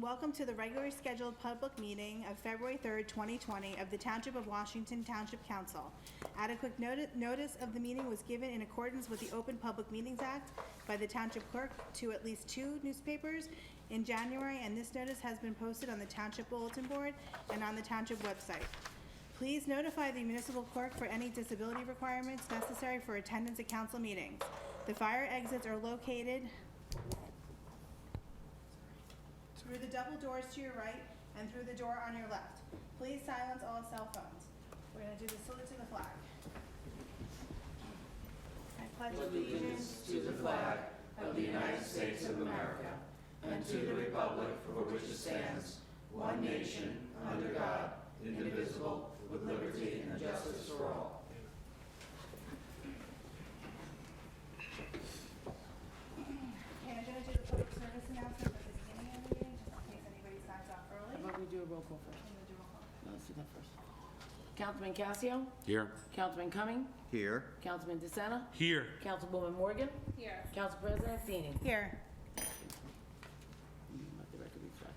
Welcome to the regularly scheduled public meeting of February 3rd, 2020 of the Township of Washington Township Council. Adequate notice of the meeting was given in accordance with the Open Public Meetings Act by the Township Clerk to at least 2 newspapers in January, and this notice has been posted on the Township Bulletin Board and on the Township website. Please notify the municipal clerk for any disability requirements necessary for attendance at council meetings. The fire exits are located through the double doors to your right and through the door on your left. Please silence all cell phones. We're going to do the salute to the flag. I pledge allegiance to the flag of the United States of America and to the republic for which it stands, one nation, under God, indivisible, with liberty and justice for all. Okay, I'm going to do the public service announcement at the beginning of the meeting, just in case anybody signs off early. How about we do a roll call first? I'm going to do a roll call. No, let's do that first. Councilman Casio? Here. Councilman Cumming? Here. Councilman DeSena? Here. Councilwoman Morgan? Here. Council President Feeney? Here. Let the record reflect.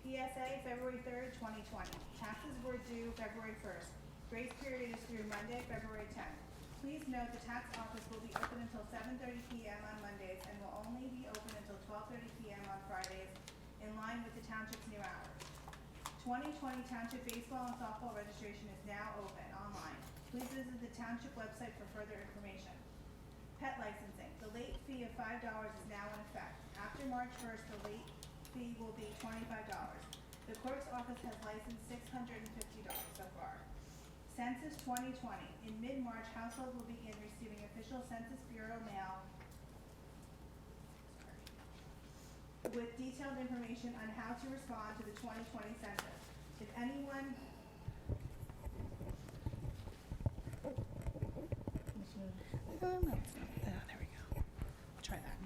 PSA, February 3rd, 2020. Taxes were due February 1st. Grace period is through Monday, February 10th. Please note the tax office will be open until 7:30 p.m. on Mondays and will only be open until 12:30 p.m. on Fridays, in line with the township's new hours. 2020 Township Baseball and Softball registration is now open online. Please visit the township website for further information. Pet licensing. The late fee of $5 is now in effect. After March 1st, the late fee will be $25. The clerk's office has licensed $650 so far. Census 2020. In mid-March, households will begin receiving official Census Bureau mail with detailed information on how to respond to the 2020 census. If anyone no, it's not. Oh, there we go. I'll try that.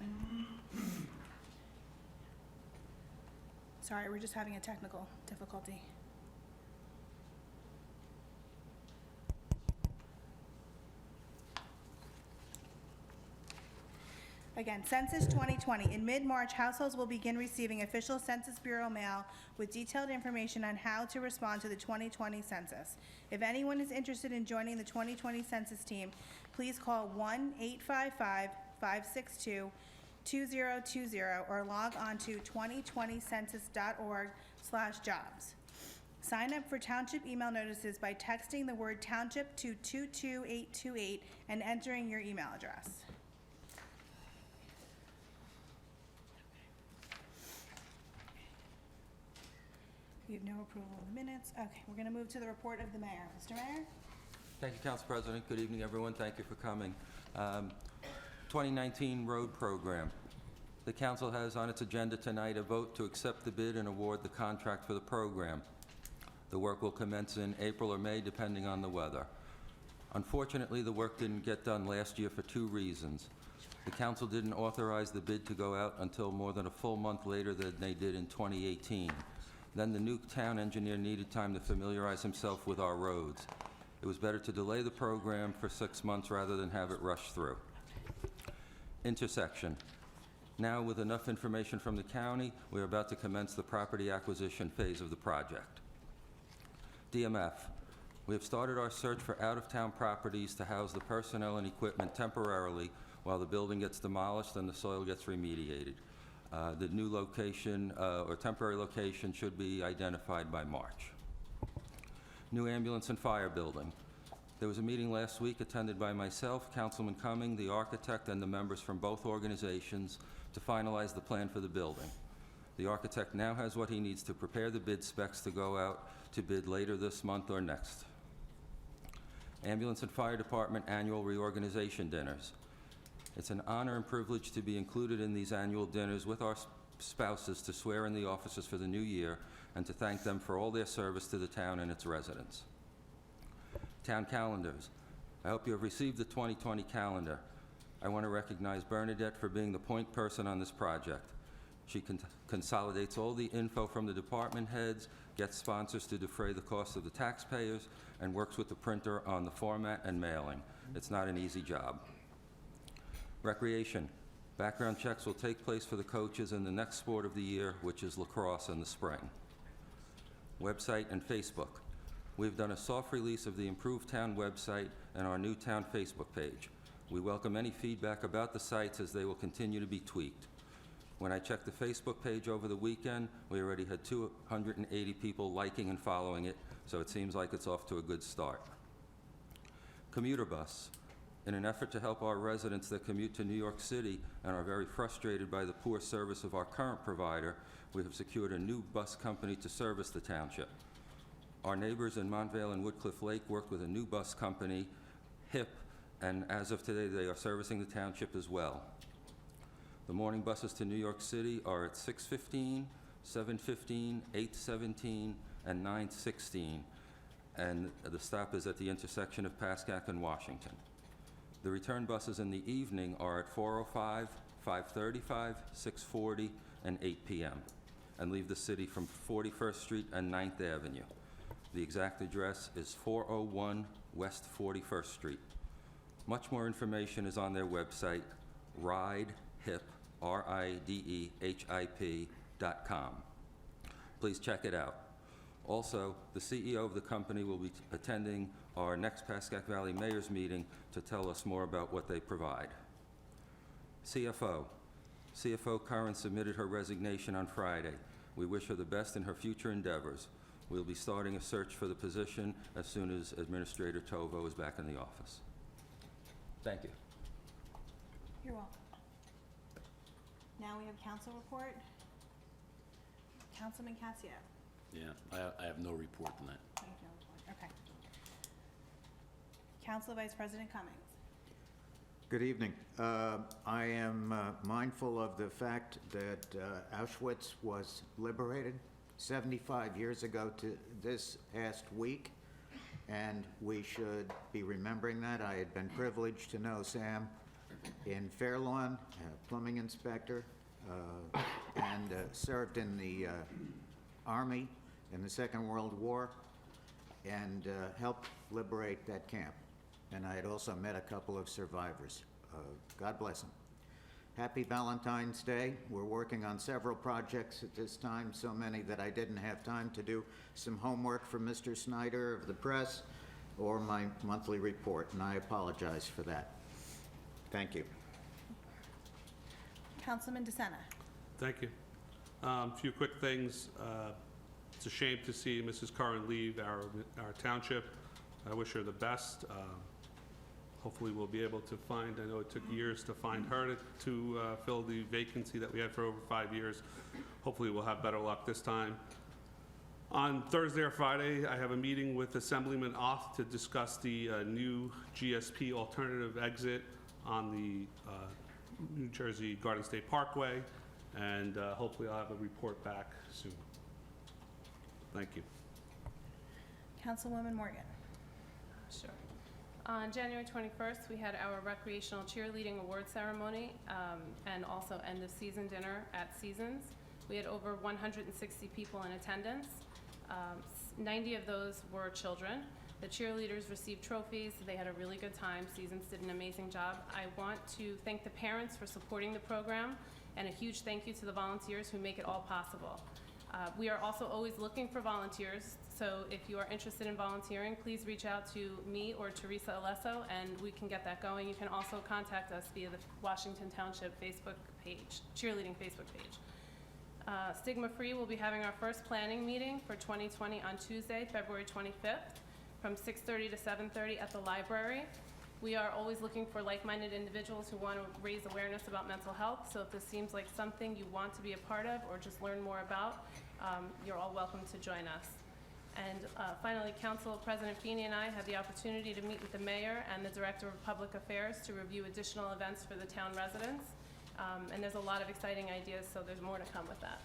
Sorry, we're just having a technical difficulty. Again, Census 2020. In mid-March, households will begin receiving official Census Bureau mail with detailed information on how to respond to the 2020 census. If anyone is interested in joining the 2020 census team, please call 1-855-562-2020 or log on to 2020census.org/jobs. Sign up for township email notices by texting the word township to 22828 and entering your email address. We have no approval of the minutes. Okay, we're going to move to the report of the mayor. Mr. Mayor? Thank you, Council President. Good evening, everyone. Thank you for coming. 2019 road program. The council has on its agenda tonight a vote to accept the bid and award the contract for the program. The work will commence in April or May, depending on the weather. Unfortunately, the work didn't get done last year for 2 reasons. The council didn't authorize the bid to go out until more than a full month later than they did in 2018. Then the new town engineer needed time to familiarize himself with our roads. It was better to delay the program for 6 months rather than have it rush through. Intersection. Now, with enough information from the county, we are about to commence the property acquisition phase of the project. DMF. We have started our search for out-of-town properties to house the personnel and equipment temporarily while the building gets demolished and the soil gets remediated. The new location or temporary location should be identified by March. New ambulance and fire building. There was a meeting last week attended by myself, Councilman Cumming, the architect, and the members from both organizations to finalize the plan for the building. The architect now has what he needs to prepare the bid specs to go out to bid later this month or next. Ambulance and Fire Department annual reorganization dinners. It's an honor and privilege to be included in these annual dinners with our spouses to swear in the officers for the new year and to thank them for all their service to the town and its residents. Town calendars. I hope you have received the 2020 calendar. I want to recognize Bernadette for being the point person on this project. She consolidates all the info from the department heads, gets sponsors to defray the cost of the taxpayers, and works with the printer on the format and mailing. It's not an easy job. Recreation. Background checks will take place for the coaches in the next sport of the year, which is lacrosse in the spring. Website and Facebook. We've done a soft release of the improved town website and our new town Facebook page. We welcome any feedback about the sites as they will continue to be tweaked. When I checked the Facebook page over the weekend, we already had 280 people liking and following it, so it seems like it's off to a good start. Commuter Bus. In an effort to help our residents that commute to New York City and are very frustrated by the poor service of our current provider, we have secured a new bus company to service the township. Our neighbors in Montvale and Woodcliff Lake worked with a new bus company, HIP, and as of today, they are servicing the township as well. The morning buses to New York City are at 6:15, 7:15, 8:17, and 9:16, and the stop is at the intersection of Pascack and Washington. The return buses in the evening are at 4:05, 5:35, 6:40, and 8 p.m., and leave the city from 41st Street and 9th Avenue. The exact address is 401 West 41st Street. Much more information is on their website, ridehip.com. Please check it out. Also, the CEO of the company will be attending our next Pascack Valley Mayor's meeting to tell us more about what they provide. CFO Curran submitted her resignation on Friday. We wish her the best in her future endeavors. We'll be starting a search for the position as soon as Administrator Tovo is back in the office. Thank you. You're welcome. Now we have council report. Councilman Casio. Yeah, I have no report on that. Thank you. Okay. Council Vice President Cummings. Good evening. I am mindful of the fact that Auschwitz was liberated 75 years ago to this past week, and we should be remembering that. I had been privileged to know Sam in Fairlawn, plumbing inspector, and served in the Army in the Second World War, and helped liberate that camp. And I had also met a couple of survivors. God bless them. Happy Valentine's Day. We're working on several projects at this time, so many that I didn't have time to do some homework for Mr. Snyder of the press or my monthly report, and I apologize for that. Thank you. Councilman DeSena. Thank you. A few quick things. It's a shame to see Mrs. Curran leave our township. I wish her the best. Hopefully we'll be able to find, I know it took years to find her to fill the vacancy that we had for over 5 years. Hopefully we'll have better luck this time. On Thursday or Friday, I have a meeting with Assemblyman Oth to discuss the new GSP alternative exit on the New Jersey Garden State Parkway, and hopefully I'll have a report back soon. Thank you. Councilwoman Morgan. Sure. On January 21st, we had our recreational cheerleading award ceremony and also end of season dinner at Seasons. We had over 160 people in attendance. 90 of those were children. The cheerleaders received trophies. They had a really good time. Seasons did an amazing job. I want to thank the parents for supporting the program, and a huge thank you to the volunteers who make it all possible. We are also always looking for volunteers, so if you are interested in volunteering, please reach out to me or Teresa Alesso, and we can get that going. You can also contact us via the Washington Township Facebook page, cheerleading Facebook page. Stigma Free will be having our first planning meeting for 2020 on Tuesday, February 25th, from 6:30 to 7:30 at the library. We are always looking for like-minded individuals who want to raise awareness about mental health, so if this seems like something you want to be a part of or just learn more about, you're all welcome to join us. And finally, Council President Feeney and I had the opportunity to meet with the Mayor and the Director of Public Affairs to review additional events for the town residents. And there's a lot of exciting ideas, so there's more to come with that.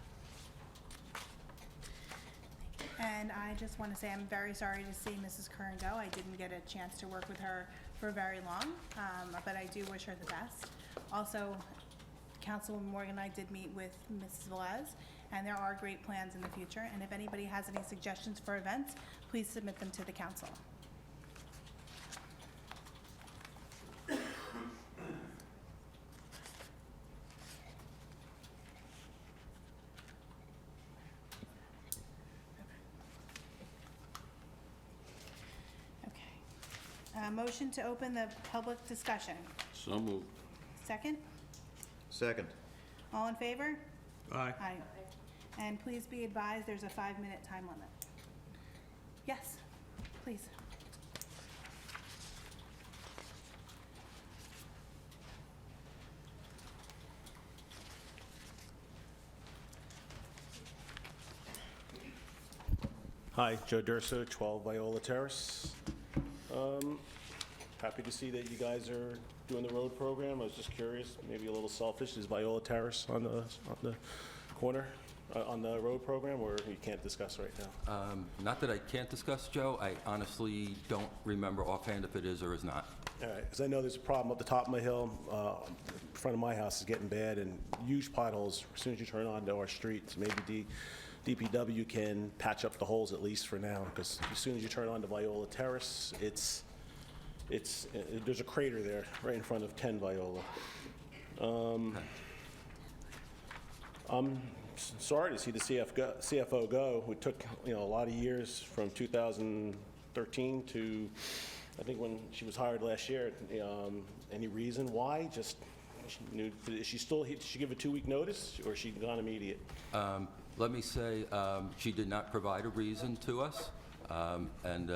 And I just want to say I'm very sorry to see Mrs. Curran go. I didn't get a chance to work with her for very long, but I do wish her the best. Also, Councilwoman Morgan and I did meet with Mrs. Velez, and there are great plans in the future. And if anybody has any suggestions for events, please submit them to the council. Motion to open the public discussion. So moved. Second? Second. All in favor? Aye. Aye. And please be advised, there's a 5-minute time limit. Yes, please. Hi, Joe Durso, 12 Viola Terrace. Happy to see that you guys are doing the road program. I was just curious, maybe a little selfish, is Viola Terrace on the corner, on the road program, or you can't discuss right now? Not that I can't discuss, Joe. I honestly don't remember offhand if it is or is not. All right, because I know there's a problem up the top of my hill. In front of my house is getting bad, and huge potholes as soon as you turn onto our streets. Maybe DPW can patch up the holes at least for now, because as soon as you turn onto Viola Terrace, there's a crater there right in front of 10 Viola. I'm sorry to see the CFO go. It took, a lot of years from 2013 to, I think, when she was hired last year. Any reason why? Just, did she give a 2-week notice, or is she gone immediate? Let me say, she did not provide a reason to us, and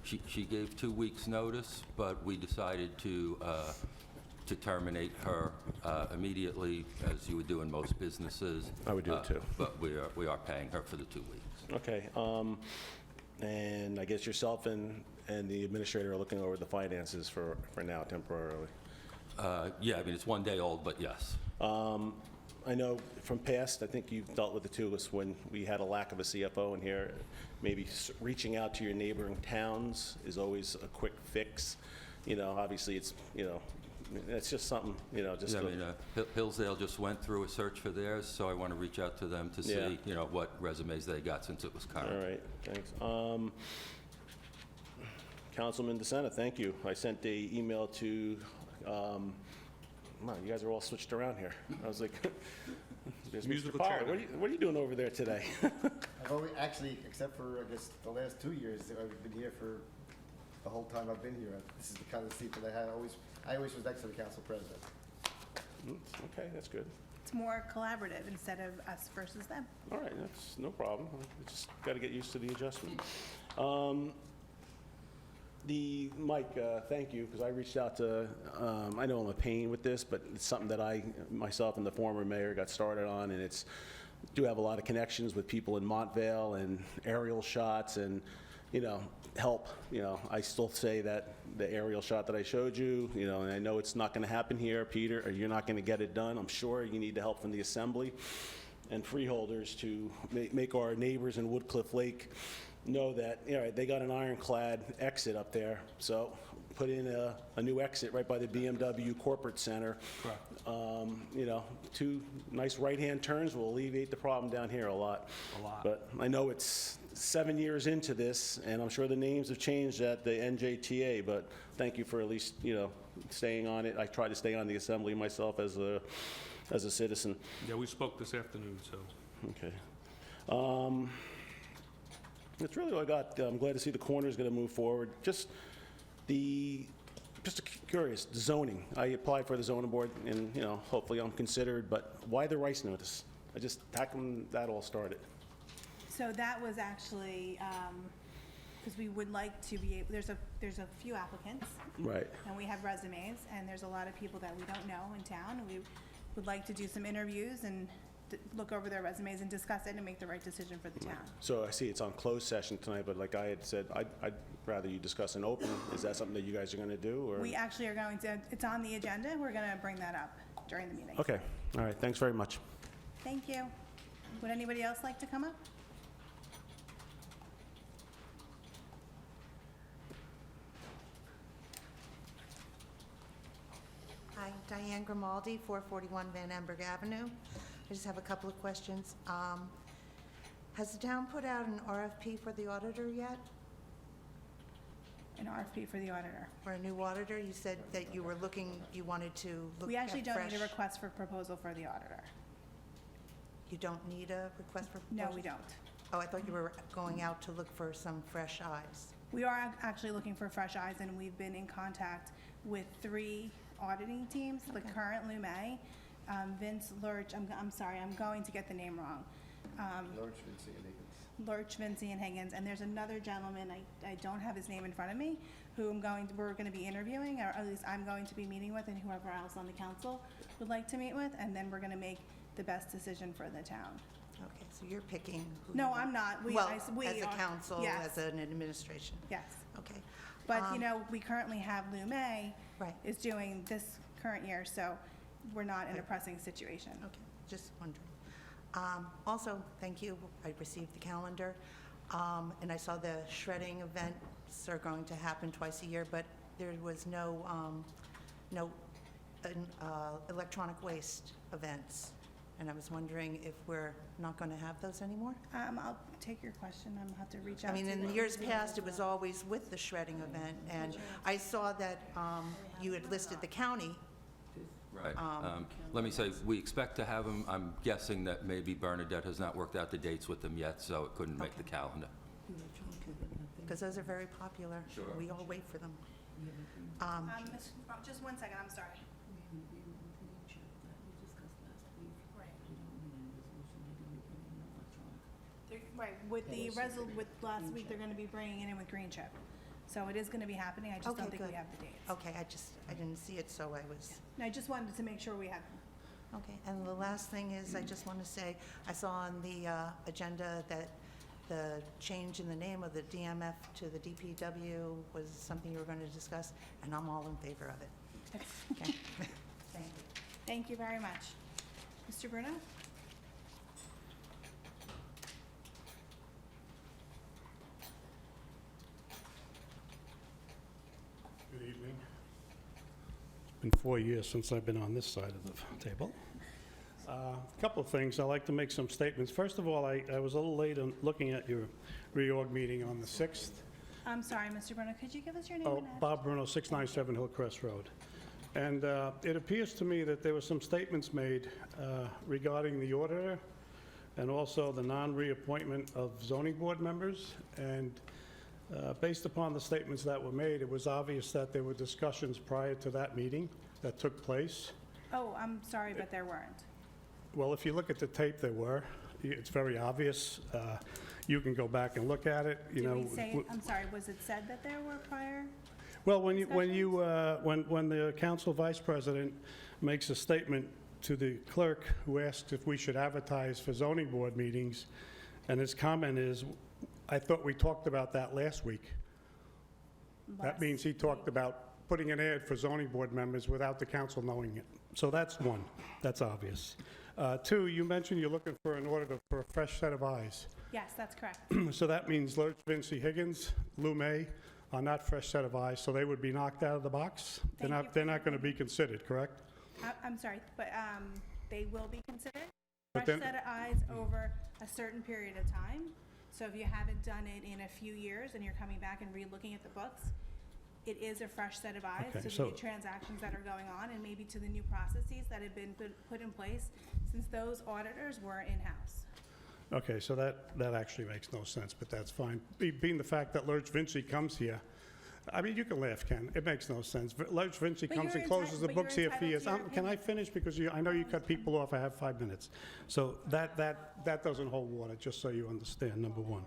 she gave 2 weeks' notice, but we decided to terminate her immediately, as you would do in most businesses. I would do it too. But we are paying her for the 2 weeks. Okay, and I guess yourself and the administrator are looking over the finances for now temporarily. Yeah, I mean, it's 1 day old, but yes. I know from past, I think you've dealt with it too, was when we had a lack of a CFO in here, maybe reaching out to your neighboring towns is always a quick fix. Obviously it's, it's just something, just Yeah, I to- mean, Hillsdale just went through a search for theirs, so I want to reach out to them to see, Yeah. what resumes they got since it was current. All right, thanks. Councilman DeSena, thank you. I sent a email to, wow, you guys are all switched around here. I was like, there's Mr. Musical Pollard. chair. What are you doing over there today? I've always, actually, except for, I guess, the last 2 years, I've been here for the whole time I've been here. This is the kind of seat that I always was next to the council president. Okay, that's good. It's more collaborative instead of us versus them. All right, that's no problem. I just got to get used to the adjustment. Mike, thank you, because I reached out to, I know I'm a pain with this, but it's something that myself and the former mayor got started on, and do have a lot of connections with people in Montvale and aerial shots and, help. I still say that the aerial shot that I showed you, and I know it's not going to happen here, Peter, or you're not going to get it done. I'm sure you need the help from the assembly and freeholders to make our neighbors in Woodcliff Lake know that, they got an ironclad exit up there, so put in a new exit right by the BMW Corporate Center. Correct. 2 nice right-hand turns will alleviate the problem down here a lot. A lot. But I know it's 7 years into this, and I'm sure the names have changed at the NJTA, but thank you for at least, staying on it. I tried to stay on the assembly myself as a citizen. Yeah, we spoke this afternoon, so. Okay. That's really all I got. I'm glad to see the corner's going to move forward. Just curious, the zoning. I applied for the zoning board, and, hopefully I'm considered, but why the rice notice? How come that all started? So that was actually, because we would like to be, there's a few applicants, Right. and we have resumes, and there's a lot of people that we don't know in town, and we would like to do some interviews and look over their resumes and discuss it and make the right decision for the town. So I see it's on closed session tonight, but like I had said, I'd rather you discuss an open. Is that something that you guys are going to do, or? We actually are going to, it's on the agenda, we're going to bring that up during the meeting. Okay. All right. Thanks very much. Thank you. Would anybody else like to come up? Hi, Diane Grimaldi, 441 Van Amberg Avenue. I just have a couple of questions. Has the town put out an RFP for the auditor yet? An RFP for the auditor. For a new auditor? You said that you wanted to look at fresh. We actually don't need a request for proposal for the auditor. You don't need a request for proposal? No, we don't. Oh, I thought you were going out to look for some fresh eyes. We are actually looking for fresh eyes, and we've been in contact with 3 auditing teams. The current Lumet, Vince Lurch, I'm sorry, I'm going to get the name wrong. Lawrence, Vinci, and Higgins. Lurch, Vinci, and Higgins, and there's another gentleman, I don't have his name in front of me, who we're gonna be interviewing, or at least I'm going to be meeting with, and whoever else on the council would like to meet with, and then we're gonna make the best decision for the town. Okay, so you're picking who No, you want. I'm not. We Well, we as a are- council, yes, as an administration. Yes, Okay. but, you know, we currently have Lumet Right. is doing this current year, so we're not in a pressing situation. Okay, just wondering. Also, thank you, I received the calendar, and I saw the shredding events are going to happen twice a year, but there was no electronic waste events, and I was wondering if we're not going to have those anymore? I'll take your question, I'm gonna have to reach out I to mean, in the- years past, it was always with the shredding event, and I saw that you had listed the county. Right. Let me say, we expect to have them. I'm guessing that maybe Bernadette has not worked out the dates with them yet, so it couldn't make the calendar. Because those are very popular. Sure. We all wait for them. Just one second, I'm sorry. Right, with the with last week, they're gonna be bringing it in with green chip. So it is gonna be happening, I just Okay, don't think we good. have the dates. Okay, I didn't see it, so I was, And I just wanted to make sure we had them. okay. And the last thing is, I just want to say, I saw on the agenda that the change in the name of the DMF to the DPW was something you were going to discuss, and I'm all in favor of it. Okay. Thank you. Thank you very much. Mr. Bruno? Good evening. It's been 4 years since I've been on this side of the table. A couple of things. I'd like to make some statements. First of all, I was a little late on looking at your reorg meeting on the 6th. I'm sorry, Mr. Bruno, could you give us your name Oh, and address? Bob Bruno, 697 Hillcrest Road. And it appears to me that there were some statements made regarding the auditor and also the non-reappointment of zoning board members. And based upon the statements that were made, it was obvious that there were discussions prior to that meeting that took place. Oh, I'm sorry, but there weren't. Well, if you look at the tape, there were. It's very obvious. You can go back and look at it, you know. Did we say, I'm sorry, was it said that there were prior? Well, when the council vice president makes a statement to the clerk who asked if we should advertise for zoning board meetings, and his comment is, I thought we talked about that last week. That means he talked about putting an ad for zoning board members without the council knowing it. So that's one. That's obvious. Two, you mentioned you're looking for an auditor for a fresh set of eyes. Yes, that's correct. So that means Lurch, Vinci, Higgins, Lou May are not fresh set of eyes, so they would be knocked out of the box? Thank you. They're not going to be considered, correct? I'm sorry, but they will be considered. But Fresh then- set of eyes over a certain period of time. So if you haven't done it in a few years and you're coming back and re-looking at the books, it is a fresh set of eyes Okay, to the so- new transactions that are going on and maybe to the new processes that have been put in place since those auditors were in-house. Okay, so that actually makes no sense, but that's fine. Being the fact that Lurch Vinci comes here, I mean, you can laugh, Ken, it makes no sense. Lurch Vinci But comes you're and closes the entitled- but books you're here for years. entitled to your Can I finish? Because I know you cut people off, I have 5 minutes. So that doesn't hold water, just so you understand, number one.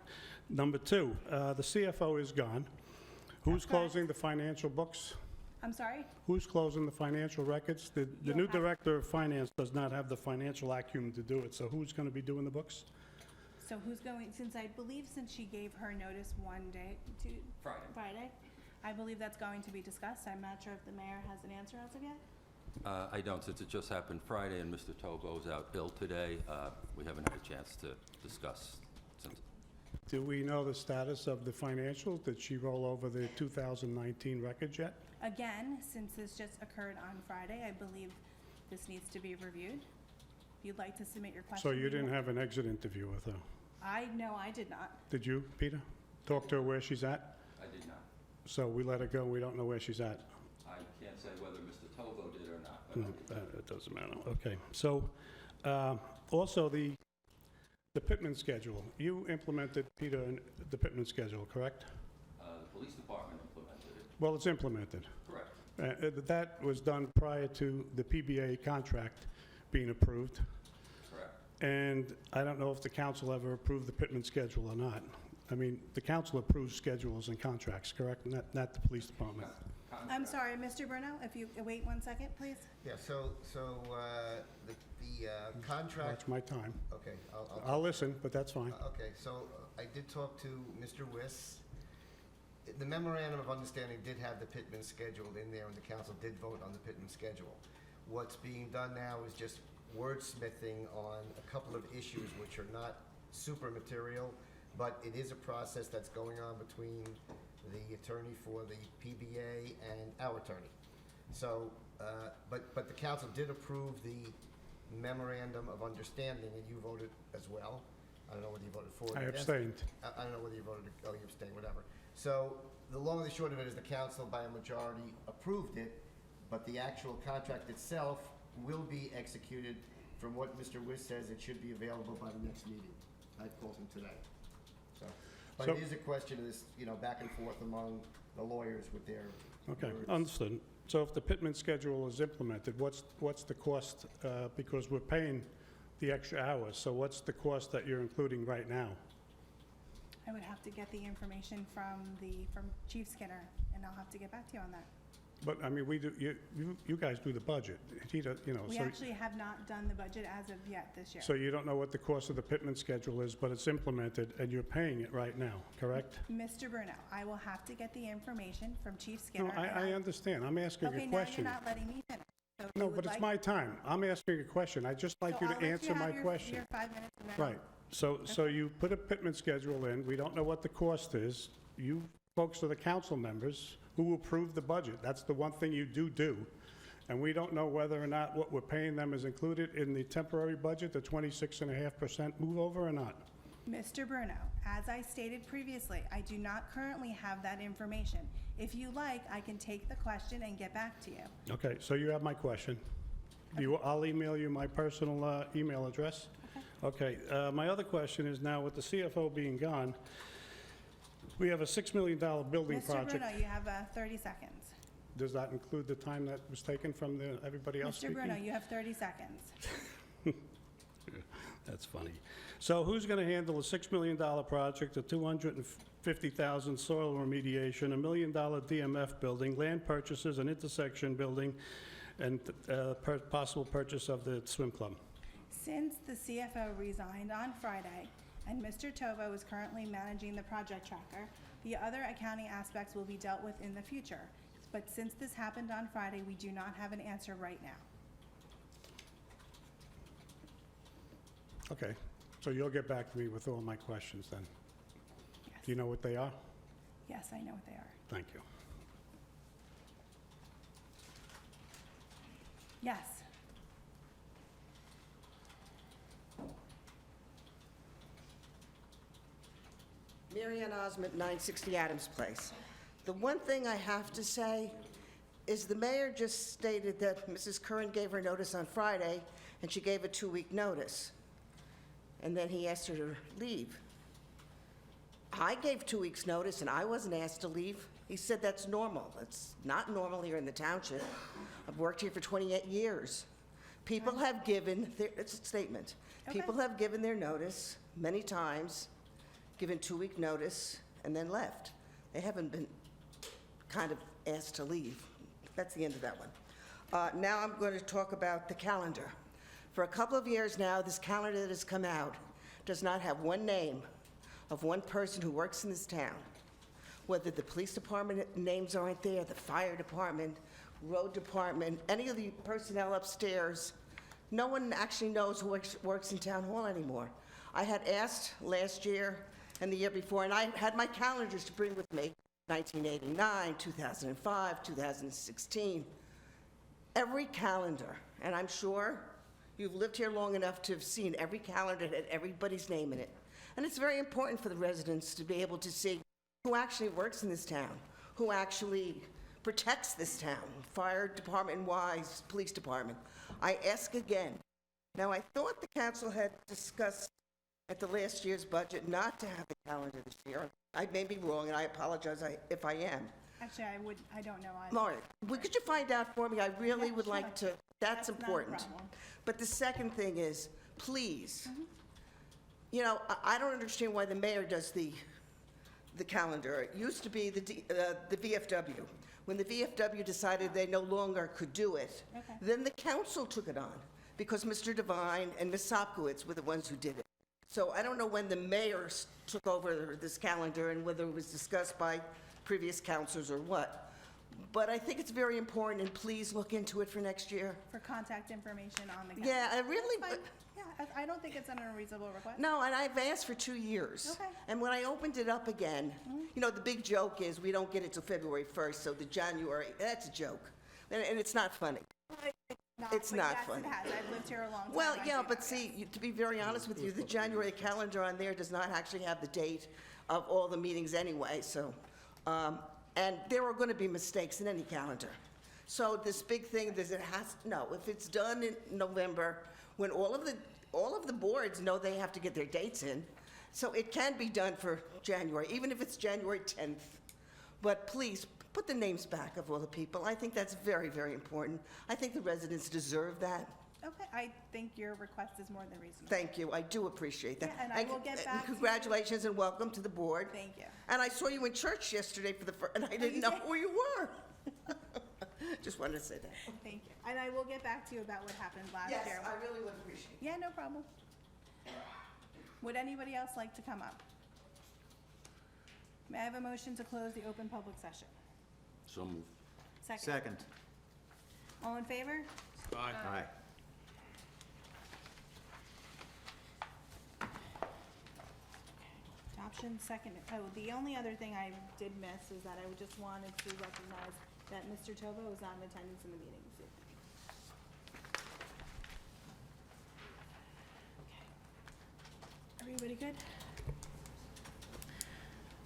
Number two, the CFO is gone. Who's That's correct. closing the financial books? I'm sorry? Who's closing the financial records? The You'll new have- director of finance does not have the financial acumen to do it, so who's going to be doing the books? So who's going, since she gave her notice one day, Friday, I believe that's going to be discussed. I'm not sure if the mayor has an answer as of yet. I don't, since it just happened Friday and Mr. Tobo's out ill today, we haven't had a chance to discuss since. Do we know the status of the financials? Did she roll over the 2019 records yet? Again, since this just occurred on Friday, I believe this needs to be reviewed. If you'd like to submit your question. So you didn't have an exit interview with her? No, I did not. Did you, Peter? Talk to her where she's at? I did not. So we let her go, we don't know where she's at? I can't say whether Mr. Tobo did or not, but I No, did not. it doesn't matter. Okay. So also the Pittman schedule. You implemented, Peter, the Pittman schedule, correct? The police department implemented it. Well, it's implemented. Correct. That was done prior to the PBA contract being approved. Correct. And I don't know if the council ever approved the Pittman schedule or not. I mean, the council approves schedules and contracts, correct? Not the police department. I'm sorry, Mr. Bruno, if you wait 1 second, please. Yeah, so the contract, That's my time. okay, I'll listen, but that's fine. okay, so I did talk to Mr. Wiss. The memorandum of understanding did have the Pittman schedule in there, and the council did vote on the Pittman schedule. What's being done now is just wordsmithing on a couple of issues which are not super material, but it is a process that's going on between the attorney for the PBA and our attorney. So, but the council did approve the memorandum of understanding, and you voted as well. I don't know whether you voted for it or I against it. abstained. I don't know whether you voted, oh, you abstained, whatever. So the long and the short of it is the council by a majority approved it, but the actual contract itself will be executed. From what Mr. Wiss says, it should be available by the next meeting. I called him today. So, but So- it is a question of this, back and forth among the lawyers with their Okay, words. understood. So if the Pittman schedule is implemented, what's the cost? Because we're paying the extra hours, so what's the cost that you're including right now? I would have to get the information from Chief Skinner, and I'll have to get back to you on that. But, I mean, you guys do the budget. He does, We so... actually have not done the budget as of yet this year. So you don't know what the cost of the Pittman schedule is, but it's implemented, and you're paying it right now, correct? Mr. Bruno, I will have to get the information from Chief No, Skinner. I understand. I'm asking Okay, a now you're question. not letting me finish. So if No, you would but it's like- my time. I'm asking a question. I'd just like so you to I'll let answer my have question. your 5 minutes and then Right. So you put a Pittman schedule in, we don't know what the cost is. You folks are the council members who approve the budget. That's the one thing you do. And we don't know whether or not what we're paying them is included in the temporary budget, the 26.5% move over or not. Mr. Bruno, as I stated previously, I do not currently have that information. If you like, I can take the question and get back to you. Okay, so you have my question. I'll email you my personal email address. Okay, my other question is now with the CFO being gone, we have a $6 million building Mr. project. Bruno, you have 30 seconds. Does that include the time that was taken from everybody else Mr. speaking? Bruno, you have 30 seconds. That's funny. So who's going to handle a $6 million project, a $250,000 soil remediation, $1 million DMF building, land purchases, an intersection building, and possible purchase of the swim club? Since the CFO resigned on Friday and Mr. Tovo is currently managing the project tracker, the other accounting aspects will be dealt with in the future. But since this happened on Friday, we do not have an answer right now. Okay, so you'll get back to me with all my questions then. Yes. Do you know what they are? Yes, I know what they are. Thank you. Yes. Mary Ann Osmond, 960 Adams Place. The one thing I have to say is the mayor just stated that Mrs. Curran gave her notice on Friday, and she gave a 2-week notice. And then he asked her to leave. I gave 2 weeks' notice, and I wasn't asked to leave. He said that's normal. That's not normal here in the township. I've worked here for 28 years. People have given their, it's a statement. Okay. People have given their notice many times, given 2-week notice, and then left. They haven't been kind of asked to leave. That's the end of that one. Now I'm going to talk about the calendar. For a couple of years now, this calendar that has come out does not have one name of one person who works in this town. Whether the police department names aren't there, the fire department, road department, any of the personnel upstairs, no one actually knows who works in town hall anymore. I had asked last year and the year before, and I had my calendars to bring with me, 1989, 2005, 2016. Every calendar, and I'm sure you've lived here long enough to have seen every calendar that had everybody's name in it. And it's very important for the residents to be able to see who actually works in this town, who actually protects this town, fire department-wise, police department. I ask again. Now, I thought the council had discussed at the last year's budget not to have the calendar this year. I may be wrong, and I apologize if I am. Actually, I don't know either. Lauren, could you find out for me? I really Yeah, would like sure. to, that's not a important. problem. But the second thing is, please, you know, I don't understand why the mayor does the calendar. It used to be the VFW. When the VFW decided they no longer could do it, Okay. then the council took it on, because Mr. Devine and Ms. Sopkowitz were the ones who did it. So I don't know when the mayor took over this calendar and whether it was discussed by previous councils or what. But I think it's very important, and please look into it for next year. For contact information on the calendar. Yeah, I really, That's fine. Yeah, I don't think it's an unreasonable request. no, and I've asked for 2 years. Okay. And when I opened it up again, you know, the big joke is we don't get it till February 1st, so the January, that's a joke. And it's not funny. It's But not yes, funny. it has. I've lived here a long time. Well, I yeah, do but know, see, yes. to be very honest with you, the January calendar on there does not actually have the date of all the meetings anyway, so, and there are gonna be mistakes in any calendar. So this big thing, does it has, no, if it's done in November, when all of the boards know they have to get their dates in, so it can be done for January, even if it's January 10th. But please, put the names back of all the people. I think that's very, very important. I think the residents deserve that. Okay, I think your request is more than reasonable. Thank you, I do appreciate that. Yeah, and I will get back to you. Congratulations and welcome to the board. Thank you. And I saw you in church yesterday for the first, and I didn't you know did? who you were. Just wanted to say that. Thank you. And I will get back to you about what happened last year. Yes, I really would appreciate it. Yeah, no problem. Would anybody else like to come up? May I have a motion to close the open public session? So moved. Second. All in favor? Aye. Aye. Adoption, second. Oh, the only other thing I did miss is that I just wanted to recognize that Mr. Tovo was not in attendance in the meeting this evening. Okay. Everybody good?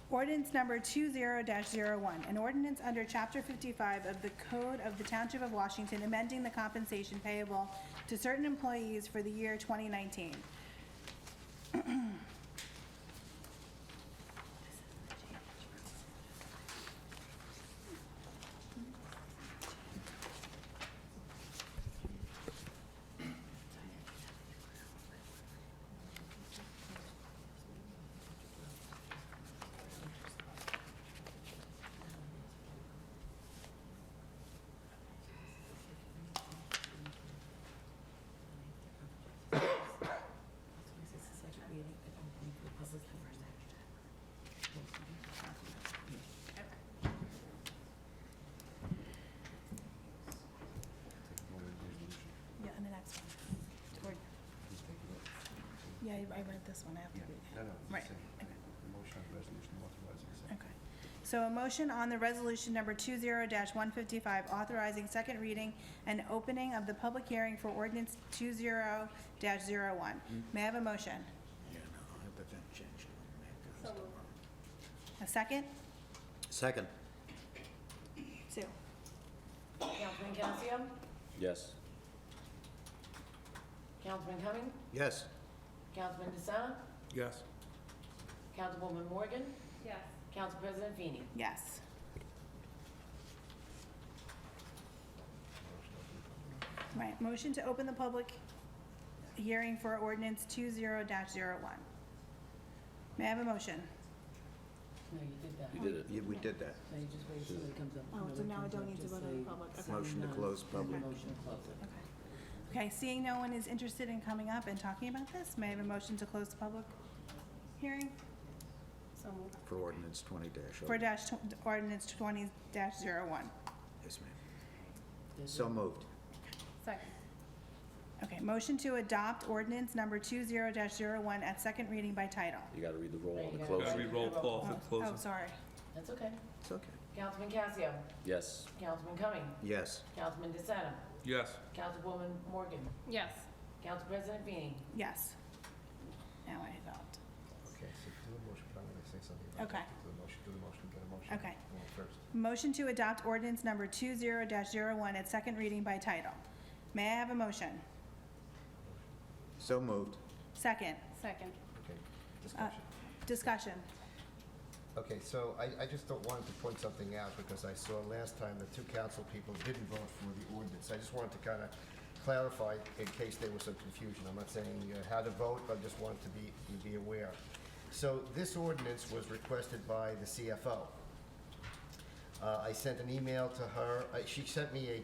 Ordinance number 20-01, an ordinance under Chapter 55 of the Code of the Township of Washington amending the compensation payable to certain employees for the year 2019. Yeah, and the next one. Yeah, I read this one after. Right, okay. Okay. So a motion on the resolution number 20-155, authorizing second reading and opening of the public hearing for ordinance 20-01. May I have a motion? Yeah, no, I'll have the vent changed. A second? Second. Sue? Councilman Casio? Yes. Councilman Cumming? Yes. Councilman DeSena? Yes. Councilwoman Morgan? Yes. Council President Feeney? Yes. Right, motion to open the public hearing for ordinance 20-01. May I have a motion? No, you did that. You did it. Yeah, we did that. So you just wait till it comes up. Oh, so now I don't need to vote on the public, okay. Motion to close public. Motion to close it. Okay, seeing no one is interested in coming up and talking about this, may I have a motion to close the public hearing? So moved. For ordinance 20-01. For ordinance 20-01. Yes, ma'am. So moved. Second. Okay, motion to adopt ordinance number 20-01 at second reading by title. You gotta read the roll on the Right, you Gotta closing. read roll call for Oh, closing. sorry. That's okay. It's okay. Councilman Casio? Yes. Councilman Cumming? Yes. Councilman DeSena? Yes. Councilwoman Morgan? Yes. Council President Feeney? Yes. Now I adopt. Okay, so do the motion, but I'm gonna say something about Okay. it. Do the motion, get a motion. Okay. Go on first. Motion to adopt ordinance number 20-01 at second reading by title. May I have a motion? So moved. Second. Second. Okay, discussion. Discussion. Okay, so I just don't wanted to point something out because I saw last time that 2 council people didn't vote for the ordinance. I just wanted to kind of clarify in case there was some confusion. I'm not saying how to vote, but I just wanted to be aware. So this ordinance was requested by the CFO. I sent an email to her. She sent me a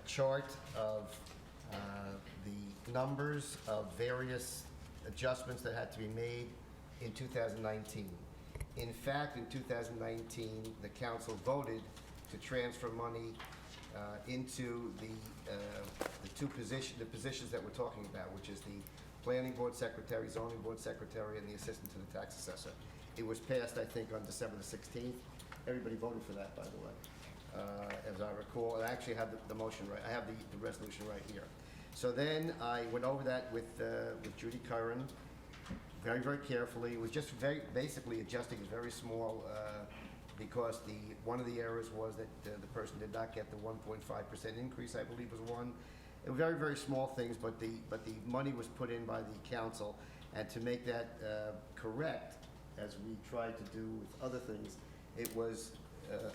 chart of the numbers of various adjustments that had to be made in 2019. In fact, in 2019, the council voted to transfer money into the positions that we're talking about, which is the planning board secretary, zoning board secretary, and the assistant to the tax assessor. It was passed, I think, on December the 16th. Everybody voted for that, by the way, as I recall. And I actually have the motion right. I have the resolution right here. So then I went over that with Judy Curran, very, very carefully. It was just basically adjusting is very small because one of the errors was that the person did not get the 1.5% increase, I believe was one. It was very, very small things, but the money was put in by the council, and to make that correct, as we tried to do with other things, it was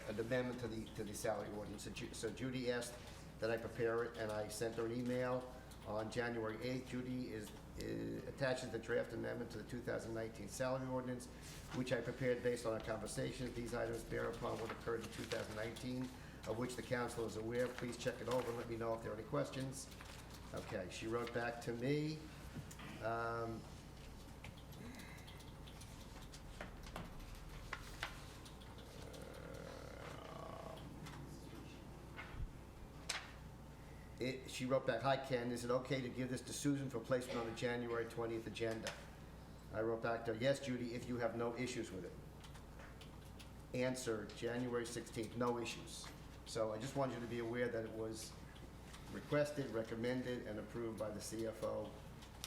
an amendment to the salary ordinance. So Judy asked that I prepare it, and I sent her an email on January 8th. Judy attaches the draft amendment to the 2019 salary ordinance, which I prepared based on our conversations. These items bear upon what occurred in 2019, of which the council is aware. Please check it over and let me know if there are any questions. Okay, she wrote back to me. She wrote back, "Hi Ken, is it okay to give this to Susan for placement on the January 20th agenda?" I wrote back to her, "Yes, Judy, if you have no issues with it." Answer, January 16th, no issues. So I just wanted you to be aware that it was requested, recommended, and approved by the CFO,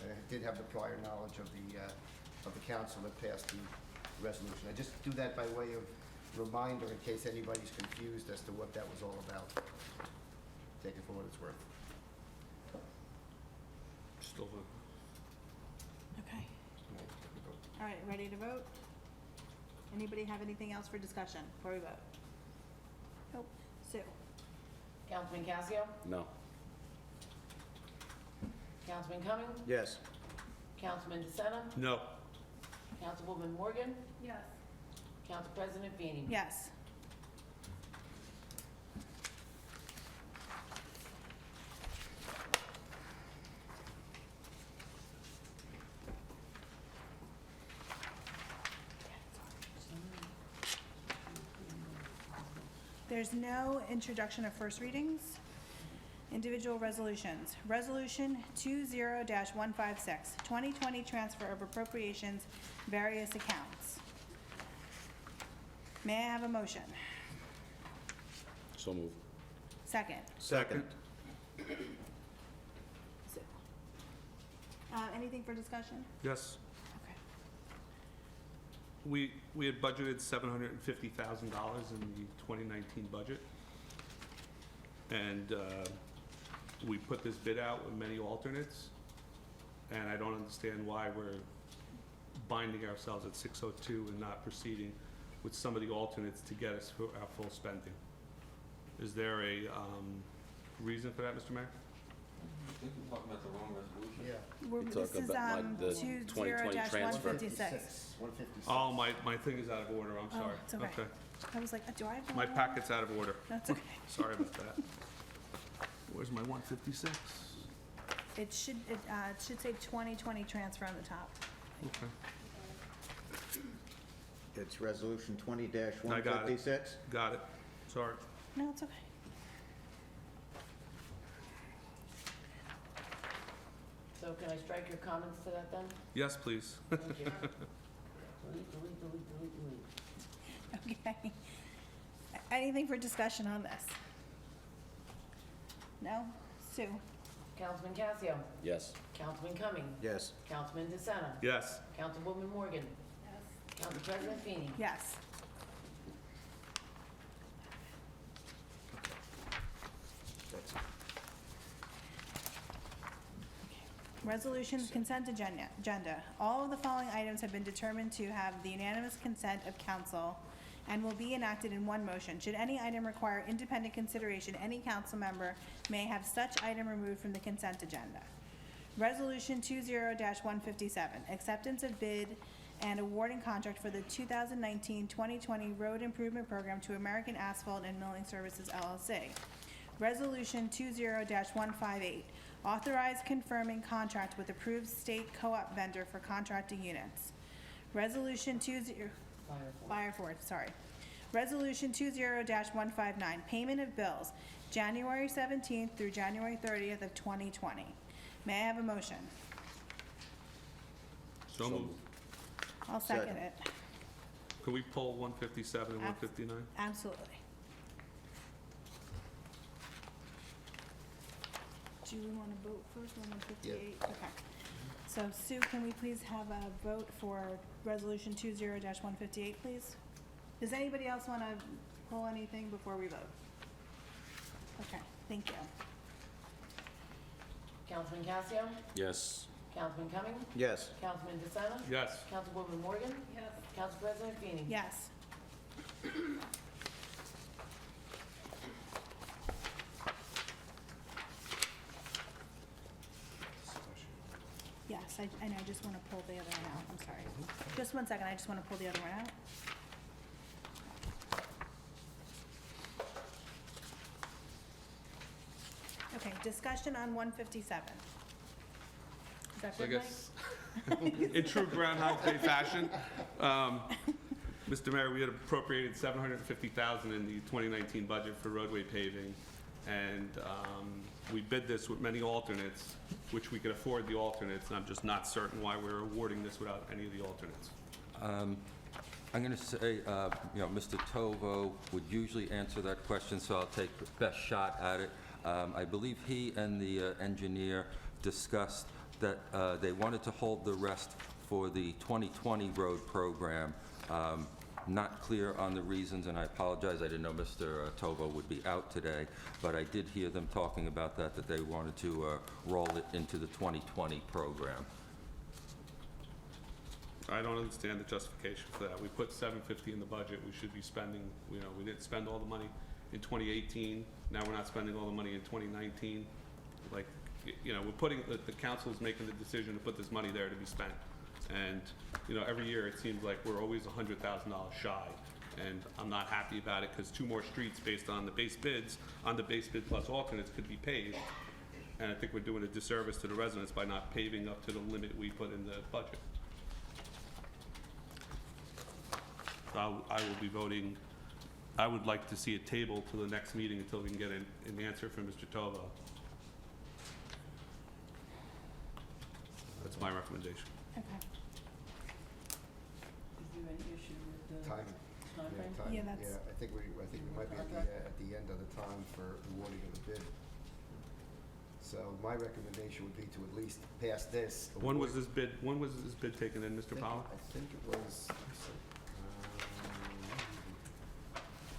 and it did have the prior knowledge of the council that passed the resolution. I just do that by way of reminder in case anybody's confused as to what that was all about. Take it for what it's worth. Still vote. Okay. All right, ready to vote? Anybody have anything else for discussion before we vote? Nope. Sue? Councilman Casio? No. Councilman Cumming? Yes. Councilman DeSena? No. Councilwoman Morgan? Yes. Council President Feeney? Yes. There's no introduction of first readings. Individual resolutions. Resolution 20-156, 2020 transfer of appropriations, various accounts. May I have a motion? So moved. Second. Second. Anything for discussion? Yes. Okay. We had budgeted $750,000 in the 2019 budget. And we put this bid out with many alternates. And I don't understand why we're binding ourselves at 602 and not proceeding with some of the alternates to get us for our full spending. Is there a reason for that, Mr. Mayor? I think we're talking about the wrong resolution. Yeah. You're This talking is about, like, the 2020 transfer. 20-156. 156. Oh, my thing is out of order, I'm Oh, sorry. it's okay. I was like, do I have the My wrong one? packet's out of order. That's okay. Sorry about that. Where's my 156? It should say 2020 transfer on the top. Okay. It's Resolution 20-156. I got it. Got it. Sorry. No, it's okay. So can I strike your comments to that then? Yes, please. Thank you. Delete. Okay. Anything for discussion on this? No? Sue? Councilman Casio? Yes. Councilman Cumming? Yes. Councilman DeSena? Yes. Councilwoman Morgan? Yes. Council President Feeney? Yes. That's it. Resolution consent agenda. All of the following items have been determined to have the unanimous consent of council and will be enacted in one motion. Should any item require independent consideration, any council member may have such item removed from the consent agenda. Resolution 20-157, acceptance of bid and awarding contract for the 2019-2020 road improvement program to American Asphalt and Milling Services LLC. Resolution 20-158, authorize confirming contract with approved state co-op vendor for contracting units. Resolution 20-159, payment of bills, January 17th through January 30th of 2020. May I have a motion? So moved. I'll second Second. it. Can we pull 157 and 159? Absolutely. Do we want to vote first on 158? Okay. So Sue, can we please have a vote for Resolution 20-158, please? Does anybody else want to pull anything before we vote? Okay, thank you. Councilman Casio? Yes. Councilman Cumming? Yes. Councilman DeSena? Yes. Councilwoman Morgan? Yes. Council President Feeney? Yes. Yes, I know, I just want to pull the other one out, I'm sorry. Just one second, I just want to pull the other one out. Okay, discussion on 157. Is that So I good, Mike? guess, in true Groundhog Day fashion, Mr. Mayor, we had appropriated $750,000 in the 2019 budget for roadway paving, and we bid this with many alternates, which we could afford the alternates, and I'm just not certain why we're awarding this without any of the alternates. I'm going to say, Mr. Tovo would usually answer that question, so I'll take the best shot at it. I believe he and the engineer discussed that they wanted to hold the rest for the 2020 road program. Not clear on the reasons, and I apologize, I didn't know Mr. Tovo would be out today, but I did hear them talking about that they wanted to roll it into the 2020 program. I don't understand the justification for that. We put $750 in the budget, we should be spending, we didn't spend all the money in 2018, now we're not spending all the money in 2019. Like, we're putting, the council's making the decision to put this money there to be spent. And, every year it seems like we're always $100,000 shy. And I'm not happy about it because 2 more streets based on the base bids, on the base bid plus alternates could be paved. And I think we're doing a disservice to the residents by not paving up to the limit we put in the budget. So I will be voting, I would like to see it tabled to the next meeting until we can get an answer from Mr. Tovo. That's my recommendation. Okay. Is there any issue with the Time. timeframe? Time. Yeah, that's- Yeah, I think we might be at the end of the time for awarding of the bid. So my recommendation would be to at least pass this. When was award- this bid taken in, Mr. Powell? I think it was,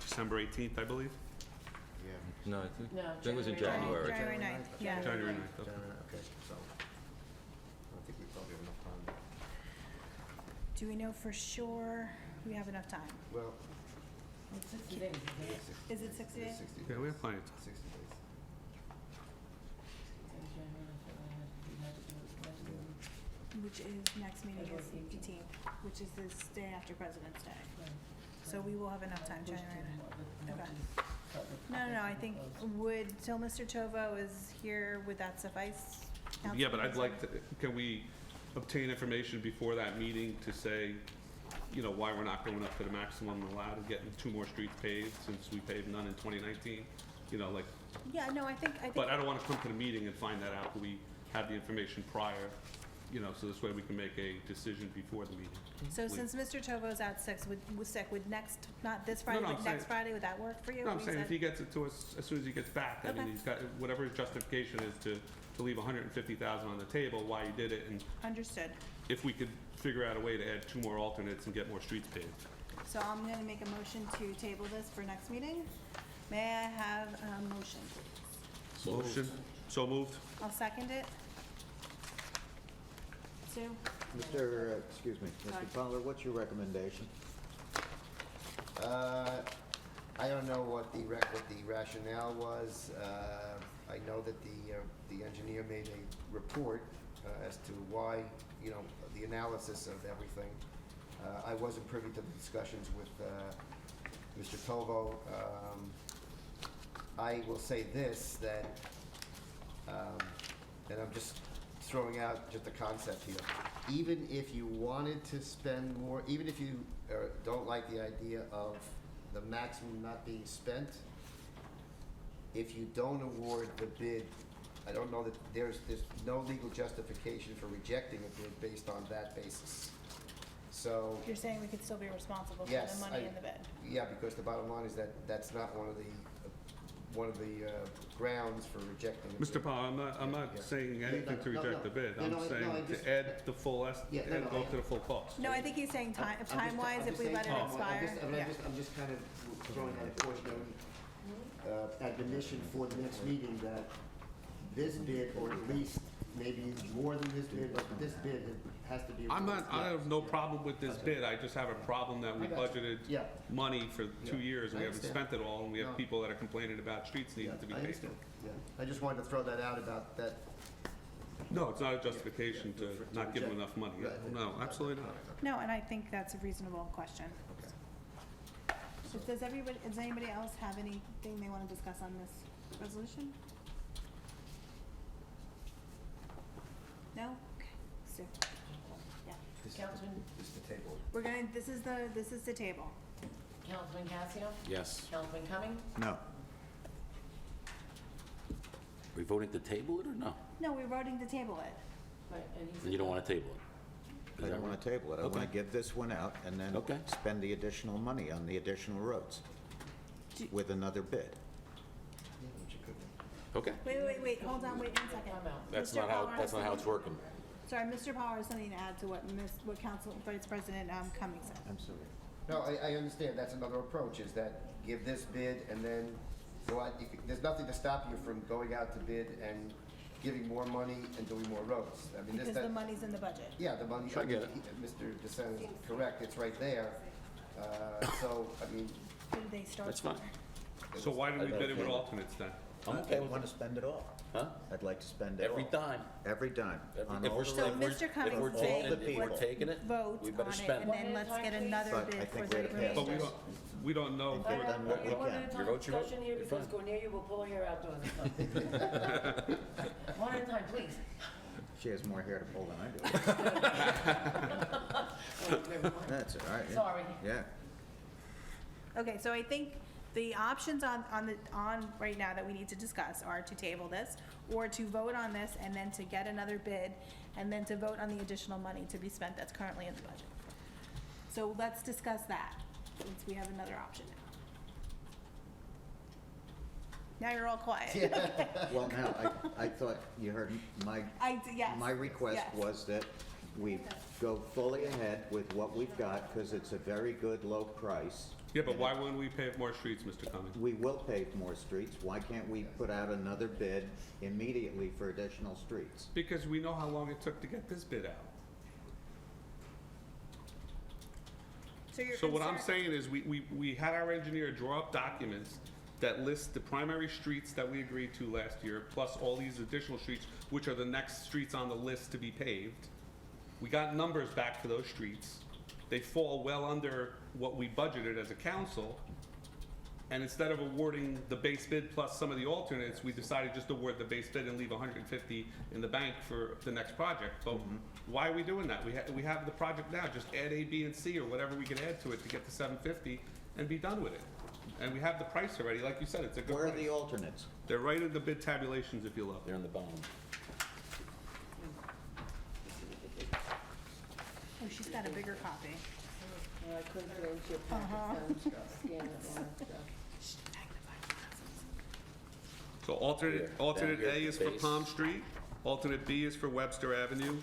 December 18th, I believe? yeah. No, I No, think it was in January. January 9th, yeah. January 9th, okay. Okay, so I think we probably have enough time. Do we know for sure we have enough time? Well, It's 60 days, isn't it? Is it 60 days? 60 Yeah, we have plenty of time. 60 days. It's January, so we had to do it. Which is, next meeting is February 18th, which is this day after President's Day. Right. So we will have enough time, Pushed January. in what the Okay. March is- No, I think till Mr. Tovo is here, would that suffice? Yeah, but Councilman? I'd like to, can we obtain information before that meeting to say, why we're not going up to the maximum allowed and getting 2 more streets paved since we paved none in 2019? Yeah, no, I think. But I don't want to come to the meeting and find that out. We have the information prior, so this way we can make a decision before the meeting. So since Mr. Tovo's out sick, would next, not this Friday, No, but I'm next saying- Friday, would that work for you? No, I'm We saying if said- he gets it to us as soon as he gets back, I mean, Okay. he's got, whatever his justification is to leave $150,000 on the table, why he did it, and Understood. if we could figure out a way to add 2 more alternates and get more streets paved. So I'm going to make a motion to table this for next meeting. May I have a motion, please? Motion, so moved. I'll second it. Sue? Excuse me, Sorry. Mr. Pollard, what's your recommendation? I don't know what the rationale was. I know that the engineer made a report as to why, you know, the analysis of everything. I wasn't privy to the discussions with Mr. Tovo. I will say this, that, and I'm just throwing out just a concept here. Even if you wanted to spend more, even if you don't like the idea of the maximum not being spent, if you don't award the bid, I don't know that there's no legal justification for rejecting a bid based on that basis. So, You're saying we could still be responsible for yes, the money in the bid? yeah, because the bottom line is that that's not one of the grounds for rejecting a bid. Mr. Powell, I'm not Yeah. saying Yeah, anything to no, reject the bid. no, I'm no, I saying just- to add the full, Yeah, no, and no, go I- to the full cost. No, I think he's saying time-wise, if we let it expire. Yeah. I'm just kind of throwing out a cautionary admonition for the next meeting that this bid, or at least maybe more than this bid, but this bid has to be. I have no problem with this bid, I just have a problem that we I got you. budgeted Yeah. money for 2 years, and I we haven't understand. spent it all, and we No. have people that are complaining about streets Yeah, needing to be I paid for. understand. Yeah, I just wanted to throw that out about that. No, it's not a justification to not give them enough money. Right. No, absolutely not. No, and I think that's a reasonable question. So does anybody else have anything they want to discuss on this resolution? No? Okay, Sue? Yeah. Councilman, This is the table. This is the table. Councilman Casio? Yes. Councilman Cumming? No. We voting to table it or no? No, we're voting to table it. Right, and he And said you don't no. want to table it? I Is that don't want right? to table it. I want to Okay. give this one out and then Okay. spend the additional money on the additional roads with another bid. Okay. Wait, hold on, wait 1 second. Time out. That's Mr. not Power how, has that's not how it's something- working. Sorry, Mr. Power has something to add to what Council Vice President Cummings said. I'm sorry. No, I understand, that's another approach, is that give this bid and then go out, there's nothing to stop you from going out to bid and giving more money and doing more roads. I mean, Because the money's in the budget. yeah, the money, I get it. Mr. DeSena is correct, it's right there. So, I mean, Where did they start? That's fine. So why did we I bid it with don't- alternates then? I'm okay I with want to it. spend it all. Huh? I'd like to spend it all. Every dime. Every dime. On If all we're the So if we're- Mr. if Cummings we're is taking saying, it- if we're taking it, vote we on better it, spend and it. then let's get another But I bid think for the we're past But remainder. we don't know. We've done what we One can. at a Your time vote's your vote. discussion here, You're because fine. Cornelia will pull her hair out doing this. One at a time, please. She has more hair to pull than I do. Oh, never mind. That's all right. yeah. Sorry. Yeah. Okay, so I think the options on right now that we need to discuss are to table this, or to vote on this and then to get another bid, and then to vote on the additional money to be spent that's currently in the budget. So let's discuss that, since we have another option now. Now you're all quiet. Well, now, I thought you heard Yes. my request yes. was that we go fully ahead with what we've got, because it's a very good low price. Yeah, but why wouldn't we pave more streets, Mr. Cummings? We will pave more streets. Why can't we put out another bid immediately for additional streets? Because we know how long it took to get this bid out. you're So what I'm concerned- saying is, we had our engineer draw up documents that list the primary streets that we agreed to last year, plus all these additional streets, which are the next streets on the list to be paved. We got numbers back for those streets. They fall well under what we budgeted as a council. And instead of awarding the base bid plus some of the alternates, we decided just to award the base bid and leave 150 in the bank for the next project. But why are we doing that? We have the project now, just add A, B, and C, or whatever we can add to it to get to 750 and be done with it. And we have the price already, like you said, it's a good Where are price. the alternates? They're right in the bid tabulations if you look. They're in the bottom. Oh, she's got a bigger copy. I couldn't get into your packet, so scan it and stuff. So alternate Here, alternate down A here, is for base. Palm Street, alternate B is for Webster Avenue,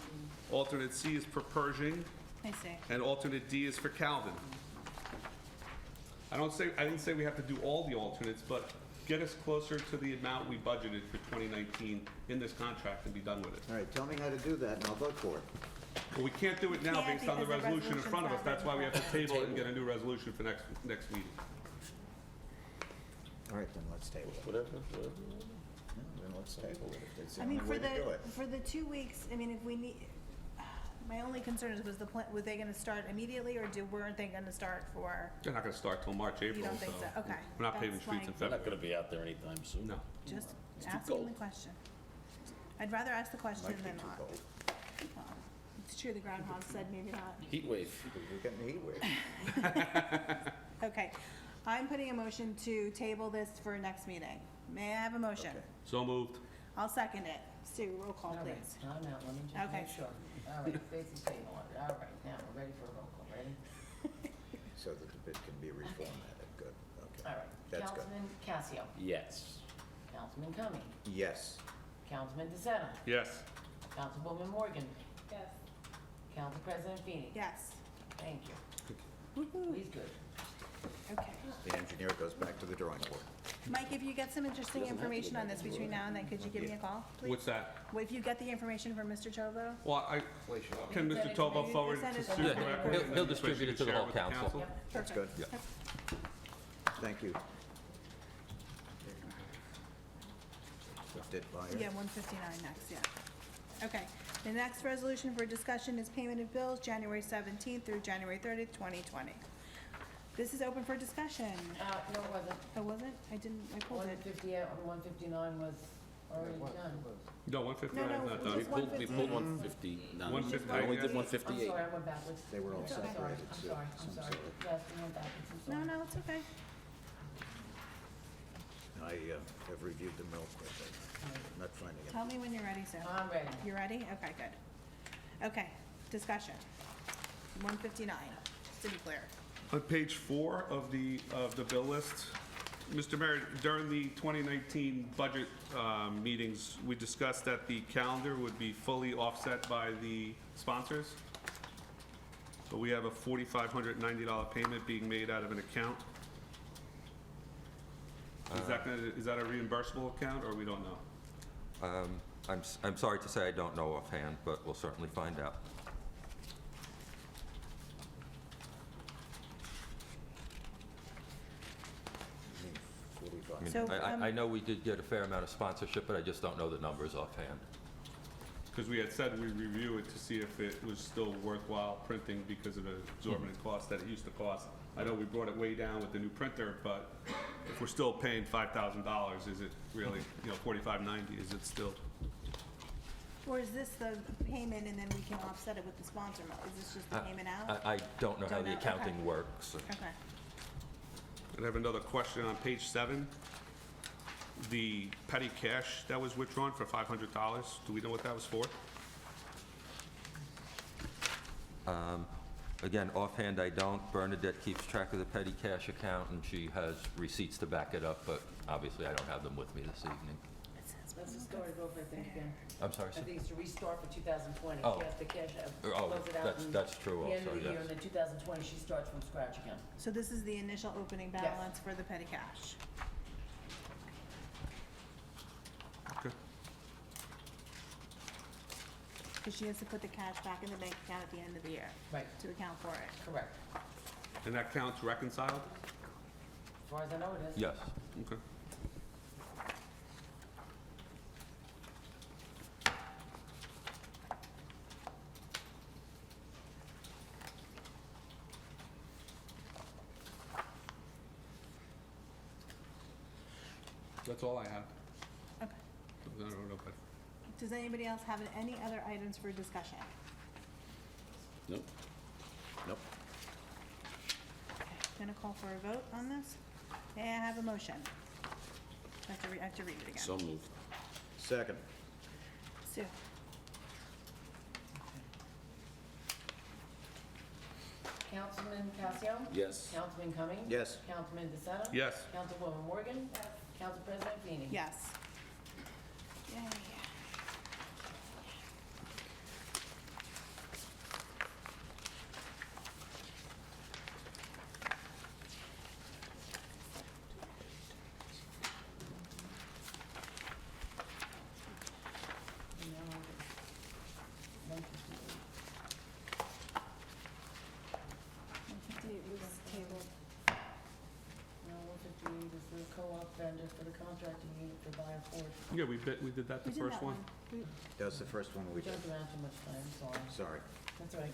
alternate C is for Pershing, I see. and alternate D is for Calvin. I didn't say we have to do all the alternates, but get us closer to the amount we budgeted for 2019 in this contract and be done with it. All right, tell me how to do that, and I'll vote for it. Well, we can't do it now Can't based on the because the resolution in front of us. resolution's That's why we have to already table it and get a new resolution for next meeting. All right, then let's table it. Whatever. No, Then let's table it, if it's the I mean, only way to do it. for the 2 weeks, I mean, if we need, my only concern is, was they gonna start immediately, or weren't they gonna start for, They're not gonna start till March, April, you don't think so? Okay. we're not paving That's streets in fine. We're not February. gonna be out there anytime soon. No. Just It's too asking the cold. question. I'd rather ask the question Might be than too not. cold. Well, It's true, the groundhog said maybe not. Heat wave. We're getting a heat wave. Okay, I'm putting a motion to table this for next meeting. May I have a motion? Okay. So moved. I'll second it. Sue, roll call, All right, please. time out, let me just Okay. make sure. All right, Stacy's table it. All right, now we're ready for a roll call. Ready? So that the bid can be reformatted, good, okay. All right. That's good. Councilman Casio. Yes. Councilman Cumming. Yes. Councilman DeSena. Yes. Councilwoman Morgan. Yes. Council President Feeney. Yes. Thank you. Woo-hoo. He's good. Okay. The engineer goes back to the drawing board. Mike, if you get some interesting Doesn't have to information go on back this to between now and then, could you give me a call, please? What's that? Well, if you get the information from Mr. Chovo? Well, can You Mr. send it to Tovo me. forward Send to it Sue to me. directly? He'll- and then he'll this way she distribute it can to the share whole with council. Yep, That's perfect. good. Thank you. Left it by Yeah, 159 next, yeah. Okay, the next resolution for discussion is payment of bills, January 17th through January 30th, 2020. This is open for discussion. No, it wasn't. Oh, was it? I pulled it. 158 and 159 was already done. No, 159 No, is no, not it done. was We pulled 150. No, 150, I only did yeah. 158. I'm sorry, I went backwards. They were all I'm sorry, separated, I'm too. sorry, I'm Some sorry. sort. Yes, we went backwards, I'm No, sorry. no, it's okay. I have reviewed them real quickly, not finding it. Tell me when you're ready, Sue. I'm ready. You ready? Okay, good. Okay, discussion. 159, just to be clear. On page 4 of the bill list, Mr. Mayor, during the 2019 budget meetings, we discussed that the calendar would be fully offset by the sponsors. But we have a $4,590 payment being made out of an account. Is that a reimbursable account, or we don't know? I'm sorry to say I don't know offhand, but we'll certainly find out. I mean, So, I know we did get a fair amount of sponsorship, but I just don't know the numbers offhand. Because we had said we'd review it to see if it was still worthwhile printing because of the exorbitant cost that it used to cost. I know we brought it way down with the new printer, but if we're still paying $5,000, is it really, $4,590, is it still? Or is this the payment and then we can offset it with the sponsor? Is this just the payment out? I don't know how Don't the know, accounting okay. works. Okay. I have another question on page 7. The petty cash that was withdrawn for $500, do we know what that was for? Again, offhand, I don't. Bernadette keeps track of the petty cash account, and she has receipts to back it up, but obviously I don't have them with me this evening. That's the story over, I think, again. I'm sorry, I sir? think it's to restart for 2020. Oh. She has to cash out, Oh, close it out. that's true The end also, of the year, yes. and then 2020, she starts from scratch again. So this is the initial opening Yes. balance for the petty cash. Okay. Because she has to put the cash back in the bank account at the end of the year Right, to account for it. correct. And that count's reconciled? As far as I know, it is. Yes. Okay. That's all I have. Okay. I don't know, but Does anybody else have any other items for discussion? Nope. Nope. Okay, gonna call for a vote on this? May I have a motion? I have to read it again. So moved. Second. Sue? Councilman Casio? Yes. Councilman Cumming? Yes. Councilman DeSena? yes. Councilwoman Morgan? Yes. Council President Feeney? Yes. Yay. And now, 158. contracting unit for Buyer Ford. Yeah, we did that the We did first that one. That was the first one we We did. jumped around too much time, sorry. Sorry, That's all right.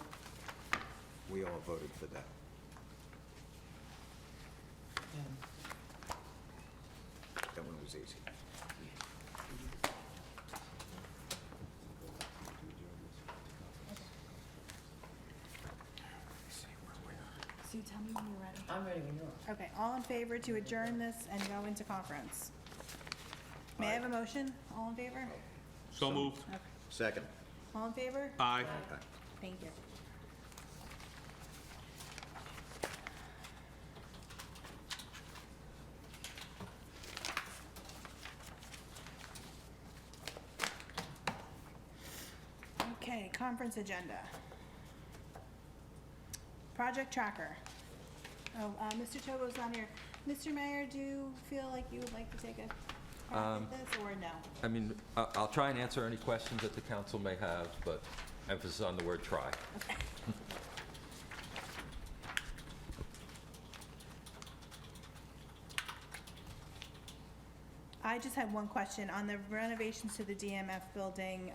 we all voted for that. Yeah. That one was easy. Sue, tell me when you're ready. I'm ready when you are. Okay, all in favor to adjourn this and go into conference? May I have a motion? All in favor? So moved. Okay. Second. All in favor? Aye. Thank you. Okay, conference agenda. Project tracker. Oh, Mr. Tobo's not here. Mr. Mayor, do you feel like you would like to take a crack at this, or no? I mean, I'll try and answer any questions that the council may have, but emphasis on the word try. Okay. I just had one question. On the renovations to the DMF building,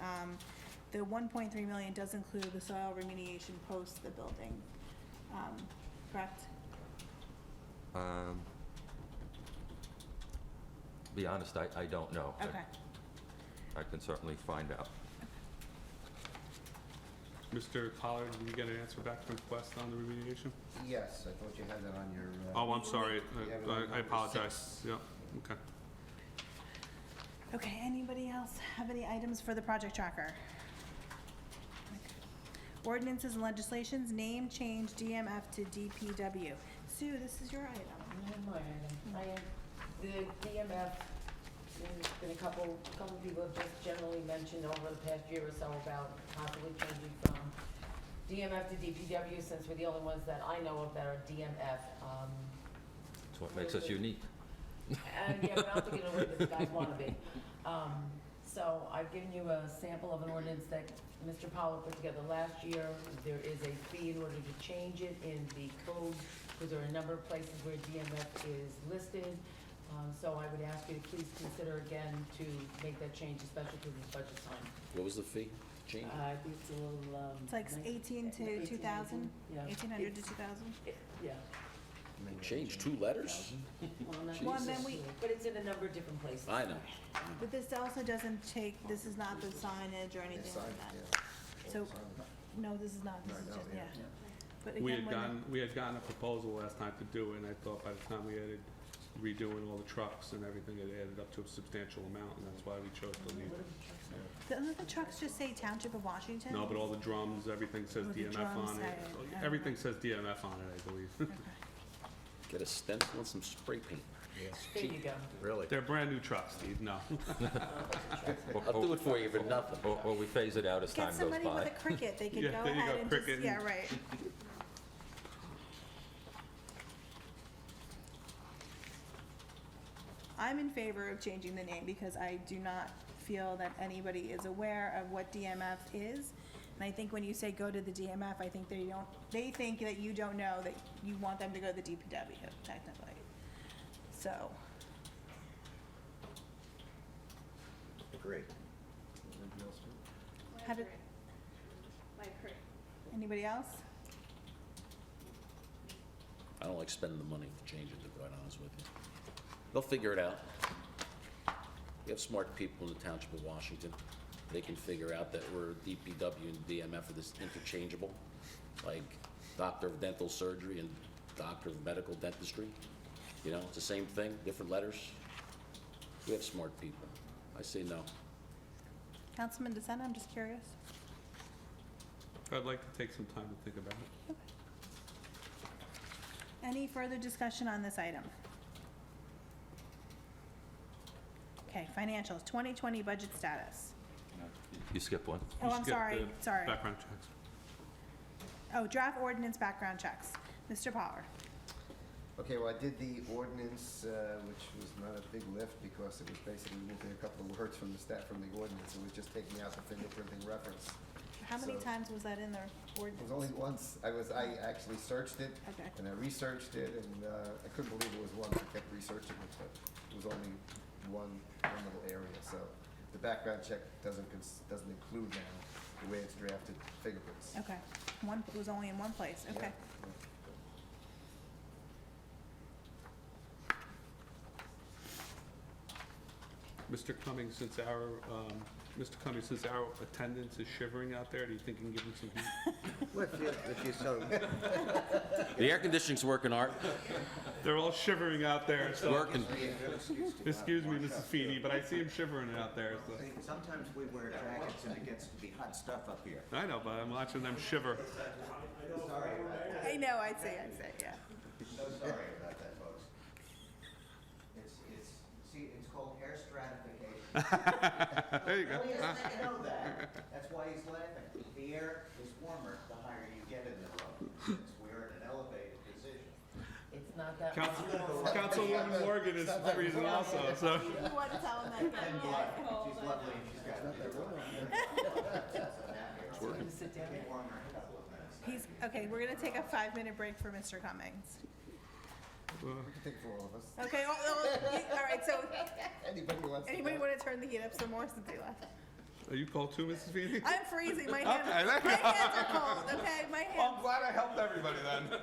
the 1.3 million does include the soil remediation post the building, correct? Be honest, I don't know. Okay. I can certainly find out. Mr. Pollard, did you get an answer back from Quest on the remediation? Yes, I thought you had that on your. Oh, I'm sorry. You have it on I number apologize. 6. Yeah, okay. Okay, anybody else have any items for the project tracker? Okay. Ordinances and legislations, name change DMF to DPW. Sue, this is your item. The DMF, there's been a couple people have just generally mentioned over the past year or so about possibly changing from DMF to DPW, since we're the only ones that I know of that are DMF. That's what makes us unique. And yeah, but I don't think in a way that the guys want to be. So I've given you a sample of an ordinance that Mr. Pollard put together last year. There is a fee in order to change it in the code, because there are a number of places where DMF is listed. So I would ask you to please consider again to make that change, especially because it's budget time. What was the fee change? I think it's a little, It's like 18 to 2,000, Yeah. 1,800 to 2,000. Yeah. Change 2 letters? Well, not Well, and then necessarily, but it's in a number of different places. I know. But this also doesn't take, this is not the signage or anything like that. So, no, this is not, this is just, yeah. But We again, when had gotten a proposal last time to do it, and I thought by the time we added redoing all the trucks and everything, it added up to a substantial amount, and that's why we chose to leave it. doesn't the trucks just say Township of Washington? No, but all the drums, everything says Oh, the DMF drums on it. say it. Everything says DMF on it, I believe. Okay. Get a stencil and some spray paint. There you go. Really? They're brand new trucks, Steve, no. I'll do it for you for nothing. Or we phase it out as time Get goes somebody with by. a cricket, they could Yeah, go there you ahead go, and just, cricket yeah, and- right. I'm in favor of changing the name because I do not feel that anybody is aware of what DMF is. And I think when you say go to the DMF, I think they think that you don't know that you want them to go to the DPW, technically. So, Great. how did, anybody else? I don't like spending the money to change it, to be quite honest with you. They'll figure it out. We have smart people in the Township of Washington. They can figure out that we're DPW and DMF are this interchangeable, like Doctor of Dental Surgery and Doctor of Medical Dentistry. You know, it's the same thing, different letters. We have smart people. I say no. Councilman DeSena, I'm just curious. I'd like to take some time to think about it. Any further discussion on this item? Okay, financials, 2020 budget status. You skipped one. Oh, You I'm skipped sorry, the sorry. Background checks. Oh, draft ordinance background checks. Mr. Power. Okay, well, I did the ordinance, which was not a big lift because it was basically moving a couple of words from the ordinance. It was just taking out the fingerprinting reference. How many So- times was that in the It ordinance? was only once. I actually searched it, Okay. and I researched it, and I couldn't believe it was once. I kept researching it, but it was only one little area. So the background check doesn't include now, the way it's drafted, fingerprints. Okay. It was only in one place, okay. Yeah. Mr. Cummings, since our attendance is shivering out there, do you think you can give him some heat? Well, if you so, The air conditioning's working, Art. They're all shivering out there, so. Working. Excuse me, Mrs. Feeney, but I see him shivering out there, so. sometimes we wear jackets and it gets to be hot stuff up here. I know, but I'm watching them shiver. I know, I see, yeah. So sorry about that, folks. It's called hair stratification. There you go. Well, yes, I know that. That's why he's laughing. The air is warmer the higher you get in the room, since we're in an elevated position. It's not that. Councilwoman Morgan is freezing also, so. You want to tell him that again? She's lovely, and she's got He's gonna sit down. Okay, we're gonna take a 5-minute break for Mr. Cummings. I think for all of us. Okay, all right, so Anybody wants to want to turn the heat up some more since he left? Are you cold too, Mrs. Feeney? I'm freezing, my hands Okay. are cold, okay, my hands. I'm glad I helped everybody then.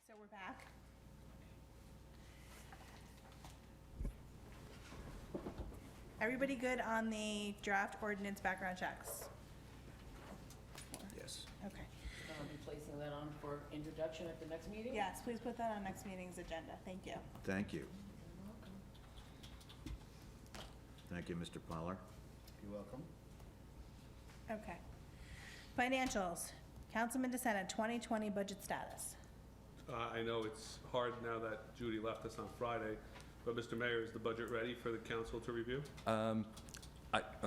So we're back. Everybody good on the draft ordinance background checks? Yes. Okay. I'll be placing that on for introduction at the next meeting? Yes, please put that on next meeting's agenda. Thank you. Thank you. Thank you, Mr. Poller. You're welcome. Okay. Financials. Councilman DeSena, 2020 budget status. I know it's hard now that Judy left us on Friday, but Mr. Mayor, is the budget ready for the council to review? I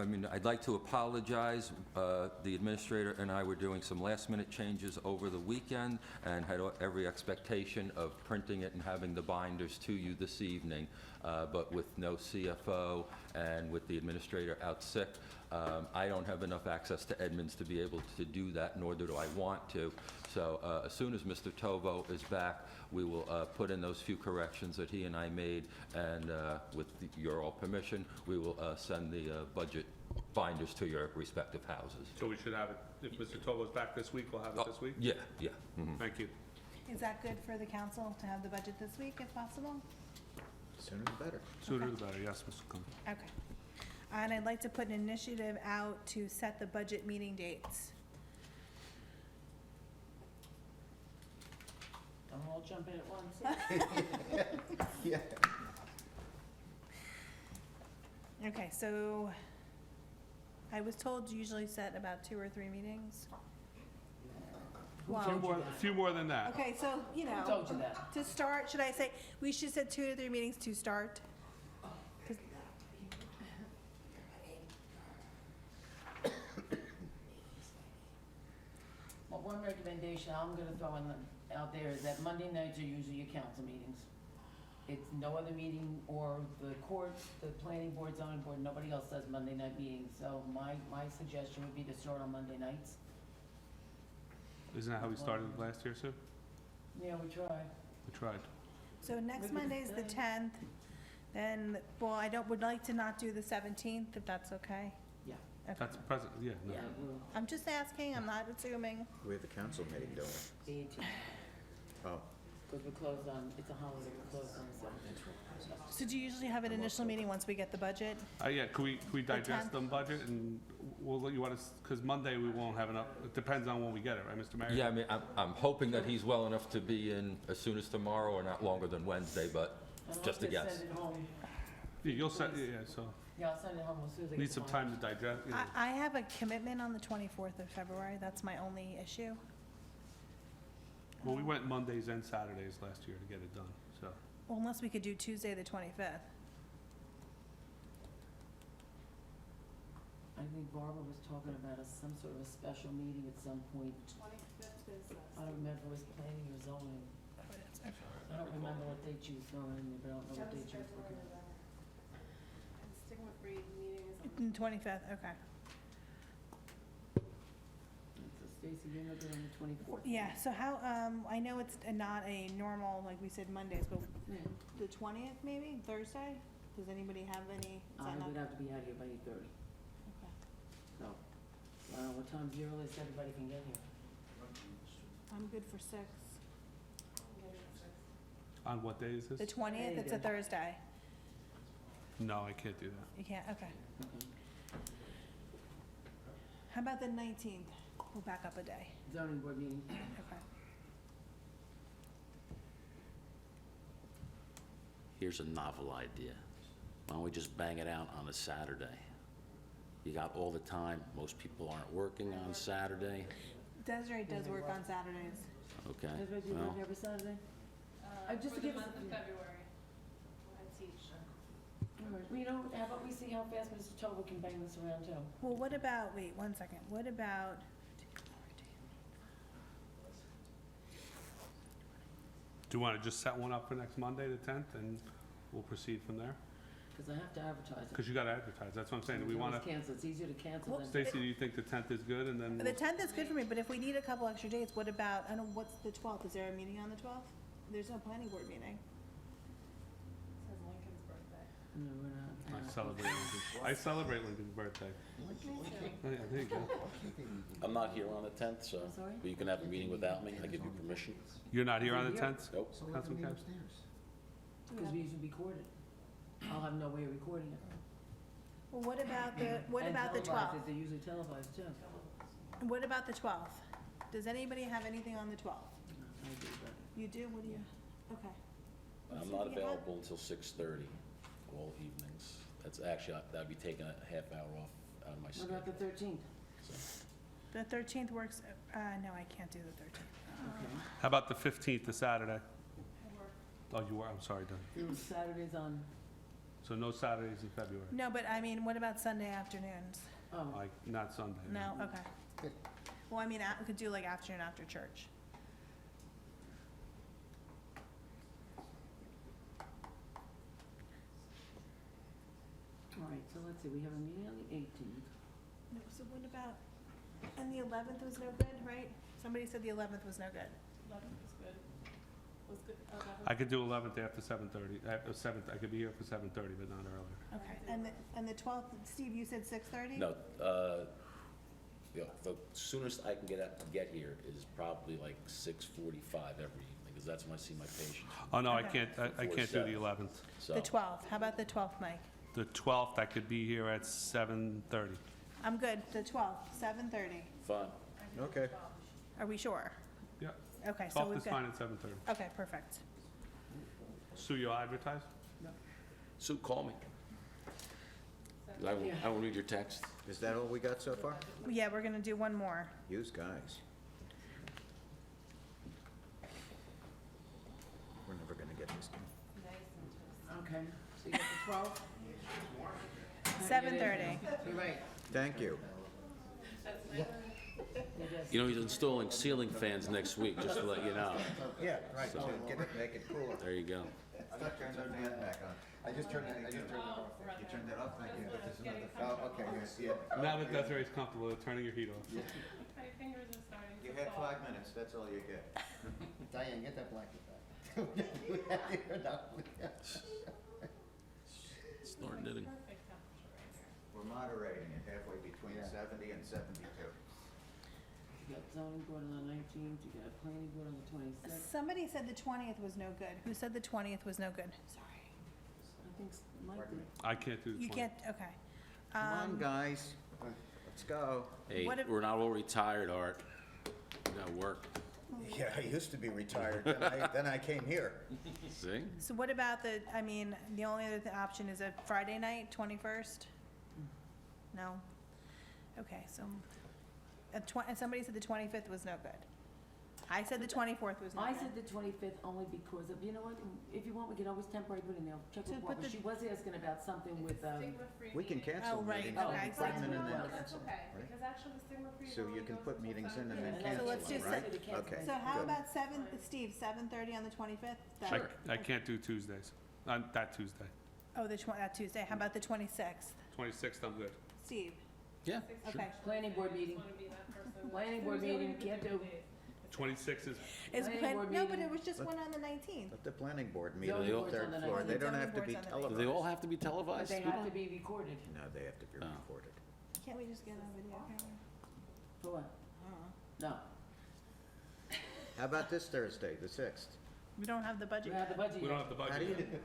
mean, I'd like to apologize. The administrator and I were doing some last-minute changes over the weekend and had every expectation of printing it and having the binders to you this evening, but with no CFO and with the administrator out sick, I don't have enough access to Edmonds to be able to do that, nor do I want to. So as soon as Mr. Tovo is back, we will put in those few corrections that he and I made, and with your all permission, we will send the budget binders to your respective houses. So we should have it, if Mr. Tovo's back this week, we'll have it this week? Yeah, yeah. Mhm. Thank you. Is that good for the council to have the budget this week if possible? Sooner the better. Sooner the better, yes, Mr. Cohen. Okay. And I'd like to put an initiative out to set the budget meeting dates. Don't all jump in at once. Yeah. Okay, so I was told to usually set about 2 or 3 meetings. A few more than that. Okay, so, you know. Who told you that? To start, should I say, we should set 2 to 3 meetings to start? 'Cause- Well, one recommendation I'm gonna throw out there is that Monday nights are usually your council meetings. It's no other meeting, or the courts, the planning board, zoning board, nobody else does Monday night meetings. So my suggestion would be to start on Monday nights. Isn't that how we started last year, Sue? Yeah, we tried. We tried. So next Maybe Monday's the today. 10th, then, well, would like to not do the 17th, if that's okay? Yeah. Okay. That's present, yeah, no. Yeah, we'll, I'm just asking, I'm not assuming. We have the council meeting, don't the 18th, we? Oh, because we're closed on, it's a holiday, we're closed on the 17th. So do you usually have an initial meeting once we get the budget? Yeah, can we digest 10th? them budget, and you want us, because Monday we won't have enough, it depends on when we get it, right, Mr. Mayor? Yeah, I mean, I'm hoping that he's well enough to be in as soon as tomorrow or not longer than Wednesday, but And I'll just a guess. Send it home. Yeah, you'll set, yeah, so, Yeah, I'll send it home as soon as I get need the some file. time to digest, you know. I have a commitment on the 24th of February, that's my only issue. Well, we went Mondays and Saturdays last year to get it done, so. Well, unless we could do Tuesday, the 25th. I think Barbara was talking about some sort of a special meeting at some point. 25th is, I don't remember, it was planning or zoning. I don't remember what date she was throwing in there, but I don't know what date she was looking at. Sticking with Reed, meeting is 25th, okay. So Stacy, you're not good on the 24th? Yeah, so how, I know it's not a normal, like we said, Mondays, but Yeah. the 20th maybe, Thursday? Does anybody have any? Is I that not- would have to be out here by 8:30, Okay. so, I don't know what time's the earliest everybody can get here. I'm good for 6. On what day is The this? 20th, it's a There Thursday. No, I can't do that. You can't, okay. Okay. How about the 19th? We'll back up a day. Zoning board meeting, Okay. Here's a novel idea. Why don't we just bang it out on a Saturday? You got all the time. Most people aren't working on Saturday. Desiree does work on Saturdays. Okay, everybody do well, work every Saturday? Just to give us. February. I teach. All right, well, you know, how about we see how fast Mr. Tobin can bang this around too? Well, what about, wait, 1 second. What about, Do you want to just set one up for next Monday, the 10th, and we'll proceed from there? Because I have to advertise it. Because you got to advertise, that's what I'm saying. Do we want It's to, cancel, it's easier to cancel than. Stacy, do you think the 10th is good, and then? the 10th is good for me, but if we need a couple extra dates, what about, I don't, what's the 12th? Is there a meeting on the 12th? There's no planning board meeting. Says Lincoln's birthday. No, we're not. I celebrate Lincoln's birthday. Oh, yeah, there you go. I'm not here on the 10th, so I'm sorry? but you can have a meeting without me. I give you permission. You're not here on the 10th? Nope. Councilman Caps? Because we usually record it. I'll have no way of recording it. Well, what about the, what And about the televised 12th? it, They're usually televised too. What about the 12th? Does anybody have anything on the 12th? I do, but. You do? What do you? Okay. I'm not available until 6:30 all evenings. That's actually, that'd be taking a half hour off out of my What schedule. about the 13th? The 13th works, no, I can't do the 13th. Okay. How about the 15th, the Saturday? Oh, you were, I'm sorry, Doug. There was Saturdays on, So no Saturdays in February? No, but I mean, what about Sunday afternoons? oh, Like, not Sunday? No, okay. Well, I mean, we could do like afternoon after church. all right, let's see, we have a meeting on the 18th. No, so what about, and the 11th was no good, right? Somebody said the 11th was no good. 11th was good. Was good. 11th. I could do 11th after 7:30, after 7th, I could be here for 7:30, but not earlier. Okay, and the 12th, Steve, you said 6:30? No, yeah, the soonest I can get here is probably like 6:45 every evening, because that's when I see my patient. Oh, no, I Okay. I can't do the 11th. So, The 12th, how about the 12th, Mike? The 12th, I could be here at 7:30. I'm good, the 12th, 7:30. fine. Okay. Are we sure? Yeah, Okay, so 12th we've is got, fine at 7:30. okay, perfect. Sue, you'll advertise? Sue, call me. I won't read your text. Is that all we got so far? Yeah, we're gonna do one more. Use guys. We're never gonna get this done. Okay, so you got the 12th? 7:30. You're right. Thank you. You know, he's installing ceiling fans next week, just to let you know. Yeah, right, so get it, make it cooler. There you go. Turn the fan back on. I just turned it off. You turned it off, thank you. Oh, okay, yes, yeah. Now that Desiree's comfortable with turning your heat off. My fingers are starting to You had thaw. 5 minutes, that's all you get. Diane, get that blanket back. Start knitting. Perfect temperature right here. We're moderating it halfway between 70 and 72. You got zoning board on the 19th, you got planning board on the 26th. Somebody said the 20th was no good. Who said the 20th was no good? Sorry. I think Mike did. I can't do the 20th. You can't, okay. Come on, guys, let's go. Hey, What if- we're not all retired, Art. We gotta work. Yeah, I used to be retired, then I came here. See? So what about the, I mean, the only other option is a Friday night, 21st? No? Okay, so, somebody said the 25th was no good. I said the 24th was no I good. said the 25th only because of, you know what, if you want, we can always temporarily put in there, check So with put Barbara. the- She was asking about something with, Stigma-free We can meeting. cancel Oh, right, meetings, okay. and put them in and then Well, That's cancel them, okay, right? because actually the stigma-free So only you can goes put until meetings in and 7:30. then So cancel let's them, do right? se- Okay, So how good. about Steve, 7:30 on the 25th? That- Sure. I can't do Tuesdays, that Tuesday. Oh, that Tuesday. How about the 26th? 26th, I'm good. Steve? Yeah, sure. Okay. planning board meeting. Just wanna be that person. Planning board Who's meeting, only can't the do. days. 26th is, Is Planning board no, but meeting. it was just one on the 19th. Let the planning board meet on Zoning the board's on third the floor, ninth. they don't Zoning have to be board's on the ninth. Do televised. they all have to be But televised? they We have don't- to be recorded. No, they have to be Oh. recorded. Can't we just get on video camera? For what? No, How about this Thursday, the 6th? We don't have the we budget have the yet. budget we don't yet. have the How do budget you,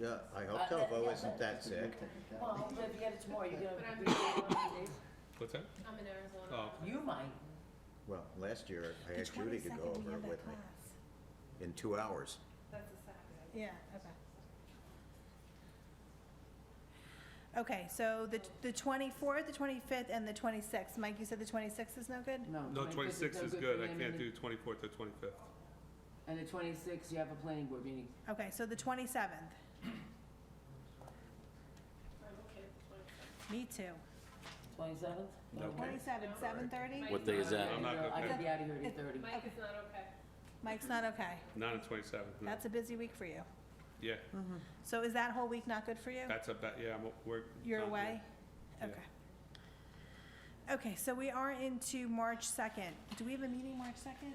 yet. yeah, I hope Tovo isn't that sick. Well, if you get it tomorrow, you're But gonna I'm- be on the days. What's that? I'm in Arizona. Oh, You might. Well, last year, I The had Judy to 22nd, go we over have it that with me class. in 2 hours. That's a Saturday. Yeah, okay. Okay, so the 24th, the 25th, and the 26th. Mike, you said the 26th is no good? No. No, 25th 26th is no good, for I him, can't and do 24th or 25th. And the 26th, you have a planning board meeting. Okay, so the 27th. I'm okay with 27th. Me too. 27th? No. Okay. 27th, 7:30? What day is that? I'm not gonna I pay. could be out of here at 8:30. Mike is not okay. Mike's not okay. Not on 27th, no. That's a busy week for you. Yeah, So is that whole week not good for you? that's a, yeah, we're. You're not away? Yeah. Okay. Okay, so we are into March 2nd. Do we have a meeting March 2nd?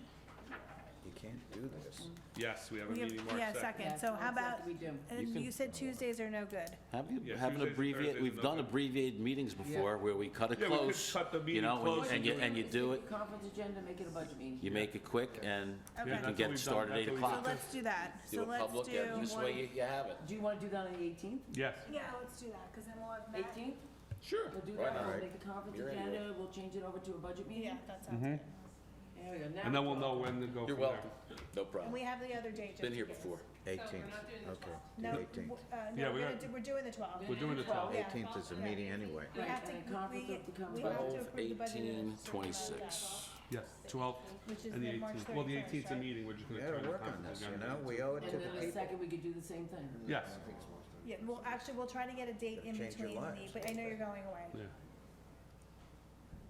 You can't do this. good. Yes, we have a We have- meeting March yeah, 2nd. second. Yeah, So how 22nd about, we do. and can- you said Tuesdays are no good. Have you, Yeah, have an Tuesdays and abbreviate, Thursdays we've are done no good. abbreviated meetings before where we cut it Yeah, we could close. cut the You meeting know, close and do it. and you do it, Conference agenda, make it a budget meeting. you make it quick and Okay. you Yeah, can that's what get we've started done. at 8 That's what So o'clock. let's do that. Do So it let's public, do. and this way you have it. Do you want to do that on the 18th? Yes, Yeah, let's do that, because then we'll have Matt. 18th? Sure. We'll do Why that, not? we'll make the conference You're into agenda, we'll change it over to a budget meeting. Yeah, that sounds good. There we go. Now and then we're we'll know talking. when to go You're from there. welcome. No And problem. we have the other date. just Been here in case. before. 18th, not doing the okay, 12th. No, 18th. Yeah, we're doing the 12th. We're doing the 12th. Yeah. 18th is a meeting anyway. We Right, have to, and the conference we of the we have to 12, approve the budget. in a 18, certain amount of 26. Yes, 12th Which is and the the March 18th. Well, the 31st, 18th 's a right? meeting, we're just We gonna turn gotta the work on conference this, you agenda know, into- we owe it to And the then the people. second, we could do the same thing. Yes, Yeah, well, actually, we'll try to get a date in Change your between, lives. but I know you're going away. yeah.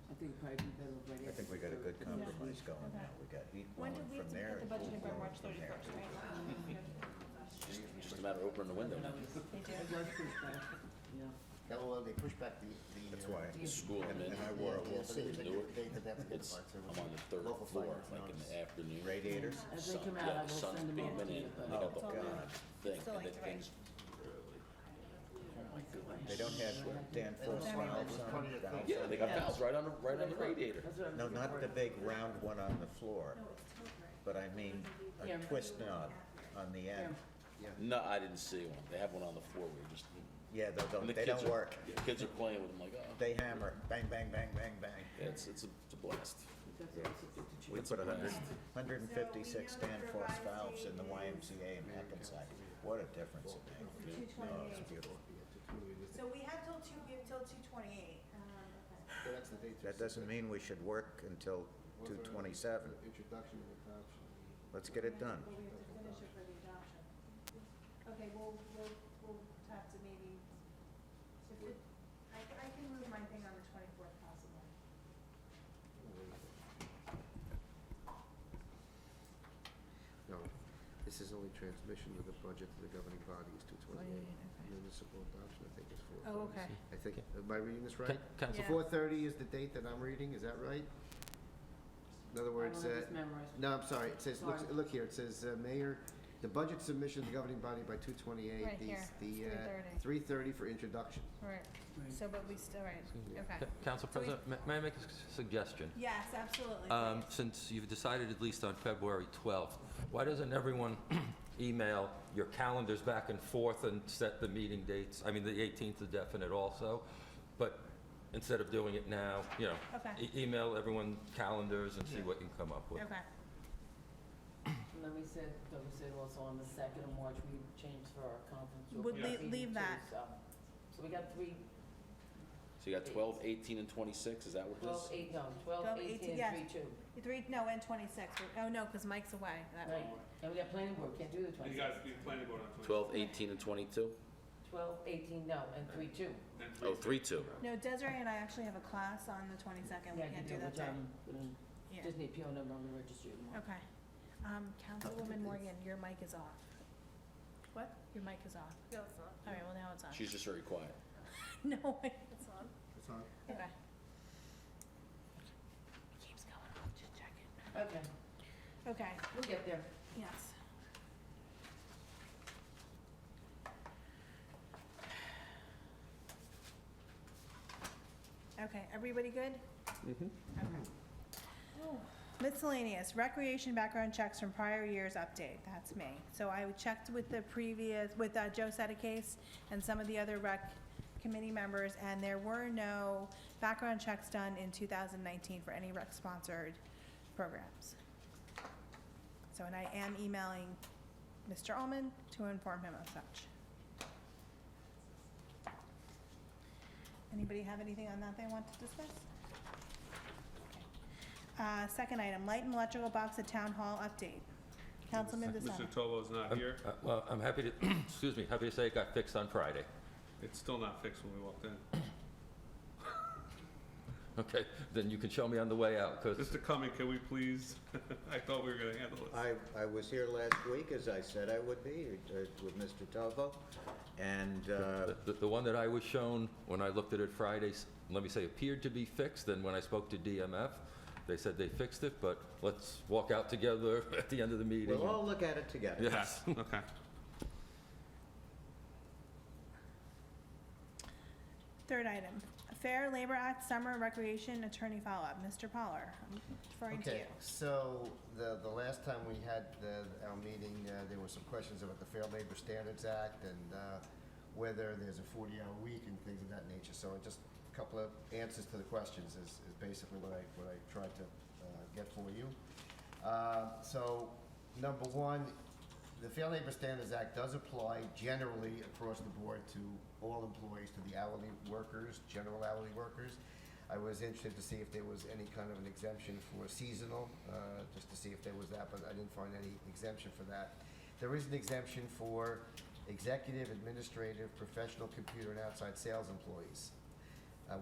I think it'd probably be better right I after. think we got a good compromise going Okay. now. We got heat When blowing did we have from to there. put the budget in by cool March blowing from there. 31st, right? Just a matter of opening the window. They do. It was pretty fast, yeah. Yeah, well, they pushed back the. That's why. The school, and then, And I wore a wool Yeah, but they- suit. they- Newark. they did that to get it's, the parts, so I'm on the third local floor, finance like in notice. the afternoon. Radiators? As they Sun, come out, yeah, I the will sun's send them beaming over to in, you. and they got the Oh, God. thing, Still and like the three. things, They don't have Dan Force valves on them? yeah, they got valves right on the radiator. That's what I'm No, looking not for. the big round one on the floor, but I mean a Here. twist knob on the end. No, I didn't see one. They have one on the floor where you just, Yeah, and the they kids don't are, work. yeah, kids are playing with them like, oh, They hammer, bang, bang, bang, bang, bang. yeah, it's a blast. That's what I'm subject to We choose. put a blast. 156 Dan Force valves in the YMCA in Hackensack. What a difference it makes. Oh, it's 228. beautiful. So we have till 228. So that's the date. That doesn't mean we should work until 227. Introduction and adoption. Let's get it done. Well, we have to finish it for the adoption. Okay, we'll have to maybe, if it, I can move my thing on the 24th possibly. No, this is only transmission of the budget to the governing body is 228. Municipal adoption, I think, is 4:30. Oh, okay. I think, am I reading this right? Council, Yeah. 4:30 is the date that I'm reading, is that right? In other I words, don't have this memorized. no, I'm sorry, it says, Sorry. look here, it says, Mayor, the budget submission to the governing body by 228. Right here, The, it's 3:30 for introduction. Right, so, but we still, right, okay. Council So we- President, may I make a suggestion? Yes, absolutely. please. Since you've decided at least on February 12th, why doesn't everyone email your calendars back and forth and set the meeting dates? I mean, the 18th is definite also, but instead of doing it now, you know, Okay. email everyone calendars and see what you can come up with. Okay, And then we said also on the 2nd of March, we changed for our conference. to a Would meeting leave too, that. So we got 3, So you got 12, 18, and 26, is that what it 12, is? 8, no, 12, 12, 18, 18, and yes. 3, 2. 3, no, and 26. Oh, no, because Mike's away that Right, week. and we got planning board, can't do the And 26th. you guys, you planning board on 20. 12, 18, and 22? 12, 18, no, and 3, 2. And Oh, 3-2. No, Desiree and I actually have a class on the 22nd. We Yeah, can't you do that which day. I'm gonna Yeah. just need PO number on the registry tomorrow. Okay. Councilwoman Morgan, your mic is off. What? Your mic is off. No, it's not. All right, well, now it's on. She's just very quiet. No, It's on. It's on. okay. Keeps going off, just check it. Okay, Okay, we'll get there. yes. Okay, everybody good? Okay. Miscellaneous, recreation background checks from prior years update, that's me. So I checked with the previous, with Joe Sedekase and some of the other rec committee members, and there were no background checks done in 2019 for any rec-sponsored programs. So, and I am emailing Mr. Ullman to inform him of such. Anybody have anything on that they want to discuss? Okay. Second item, light and electrical box at Town Hall update. Councilman DeSena. Mr. Tovo's not here. Well, I'm happy to, excuse me, happy to say it got fixed on Friday. It's still not fixed when we walked in. Okay, then you can show me on the way out, because Mr. Cumming, can we please, I thought we were gonna handle this. I was here last week, as I said I would be, with Mr. Tovo, and the one that I was shown when I looked at it Friday, let me say, appeared to be fixed, and when I spoke to DMF, they said they fixed it, but let's walk out together at the end of the meeting. we'll all look at it together. Yes. Okay. Third item, Fair Labor Act Summer Recreation Attorney Follow-up. Mr. Poller, I'm referring to you. Okay, so the last time we had our meeting, there were some questions about the Fair Labor Standards Act and whether there's a 40-hour week and things of that nature. So just a couple of answers to the questions is basically what I tried to get for you. So number one, the Fair Labor Standards Act does apply generally across the board to all employees, to the hourly workers, general hourly workers. I was interested to see if there was any kind of an exemption for seasonal, just to see if there was that, but I didn't find any exemption for that. There is an exemption for executive, administrative, professional, computer, and outside sales employees,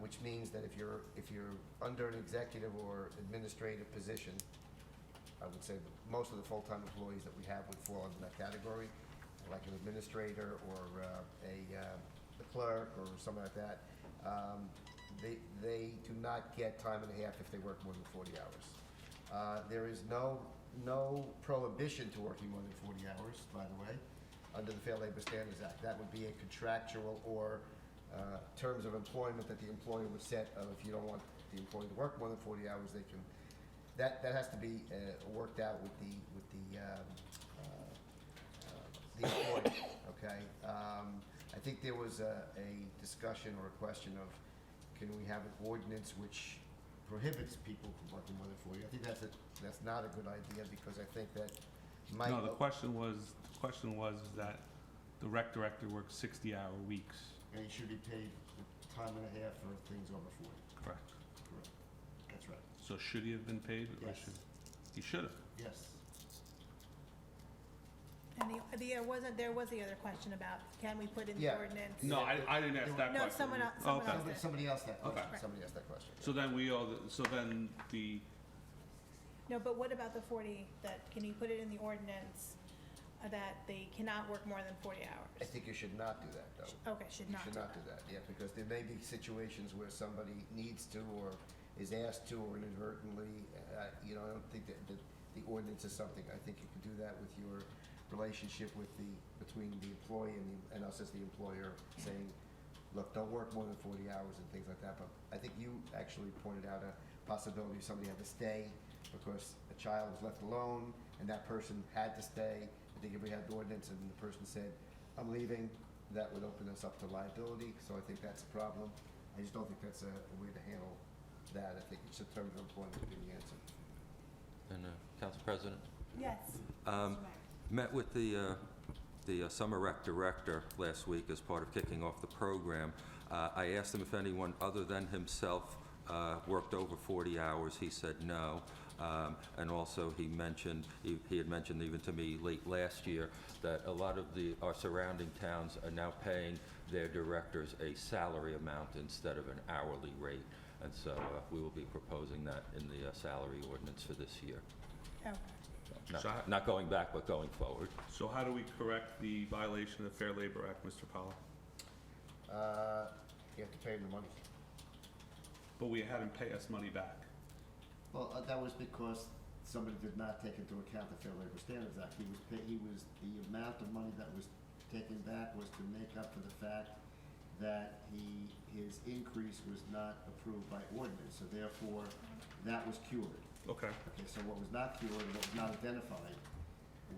which means that if you're under an executive or administrative position, I would say that most of the full-time employees that we have would fall into that category, like an administrator or a the clerk or something like that, they do not get time and a half if they work more than 40 hours. There is no prohibition to working more than 40 hours, by the way, under the Fair Labor Standards Act. That would be a contractual or terms of employment that the employer would set of if you don't want the employee to work more than 40 hours, they can, that has to be worked out with the employer, okay? I think there was a discussion or a question of, can we have an ordinance which prohibits people from working more than 40? I think that's not a good idea, because I think that might... No, the question was that the rec director works 60-hour weeks. And he should be paid time and a half for things over 40. Correct. Correct. That's right. So should he have been paid? Or Yes. He should have. Yes. And there was the other question about, can we put in the Yeah. ordinance? No, I didn't ask that question. No, someone else Okay. did. Somebody asked that question. Okay. Somebody asked that question. So then the, No, but what about the 40, can you put it in the ordinance that they cannot work more than 40 hours? I think you should not do that, though. Okay, should not You should do not do that, yeah, because there may be situations where somebody needs to or is asked to or inadvertently, I don't think that the ordinance is something. I think you can do that with your relationship between the employee and us as the employer, saying, look, don't work more than 40 hours and things like that. But I think you actually pointed out a possibility of somebody had to stay because a child was left alone and that person had to stay. I think if we had the ordinance and the person said, I'm leaving, that would open us up to liability. So I think that's a problem. I just don't think that's a way to handle that. I think it's a term of employment would be the answer. And Council President? Yes. Met with the summer rec director last week as part of kicking off the program. I asked him if anyone other than himself worked over 40 hours. He said no. And also he had mentioned even to me late last year that a lot of our surrounding towns are now paying their directors a salary amount instead of an hourly rate. And so we will be proposing that in the salary ordinance for this year. Okay. Not going back, but going forward. so how do we correct the violation of the Fair Labor Act, Mr. Powell? You have to pay them the money. But we had him pay us money back. Well, that was because somebody did not take into account the Fair Labor Standards Act. The amount of money that was taken back was to make up for the fact that his increase was not approved by ordinance, so therefore, that was cured. Okay. Okay, so what was not cured, what was not identified,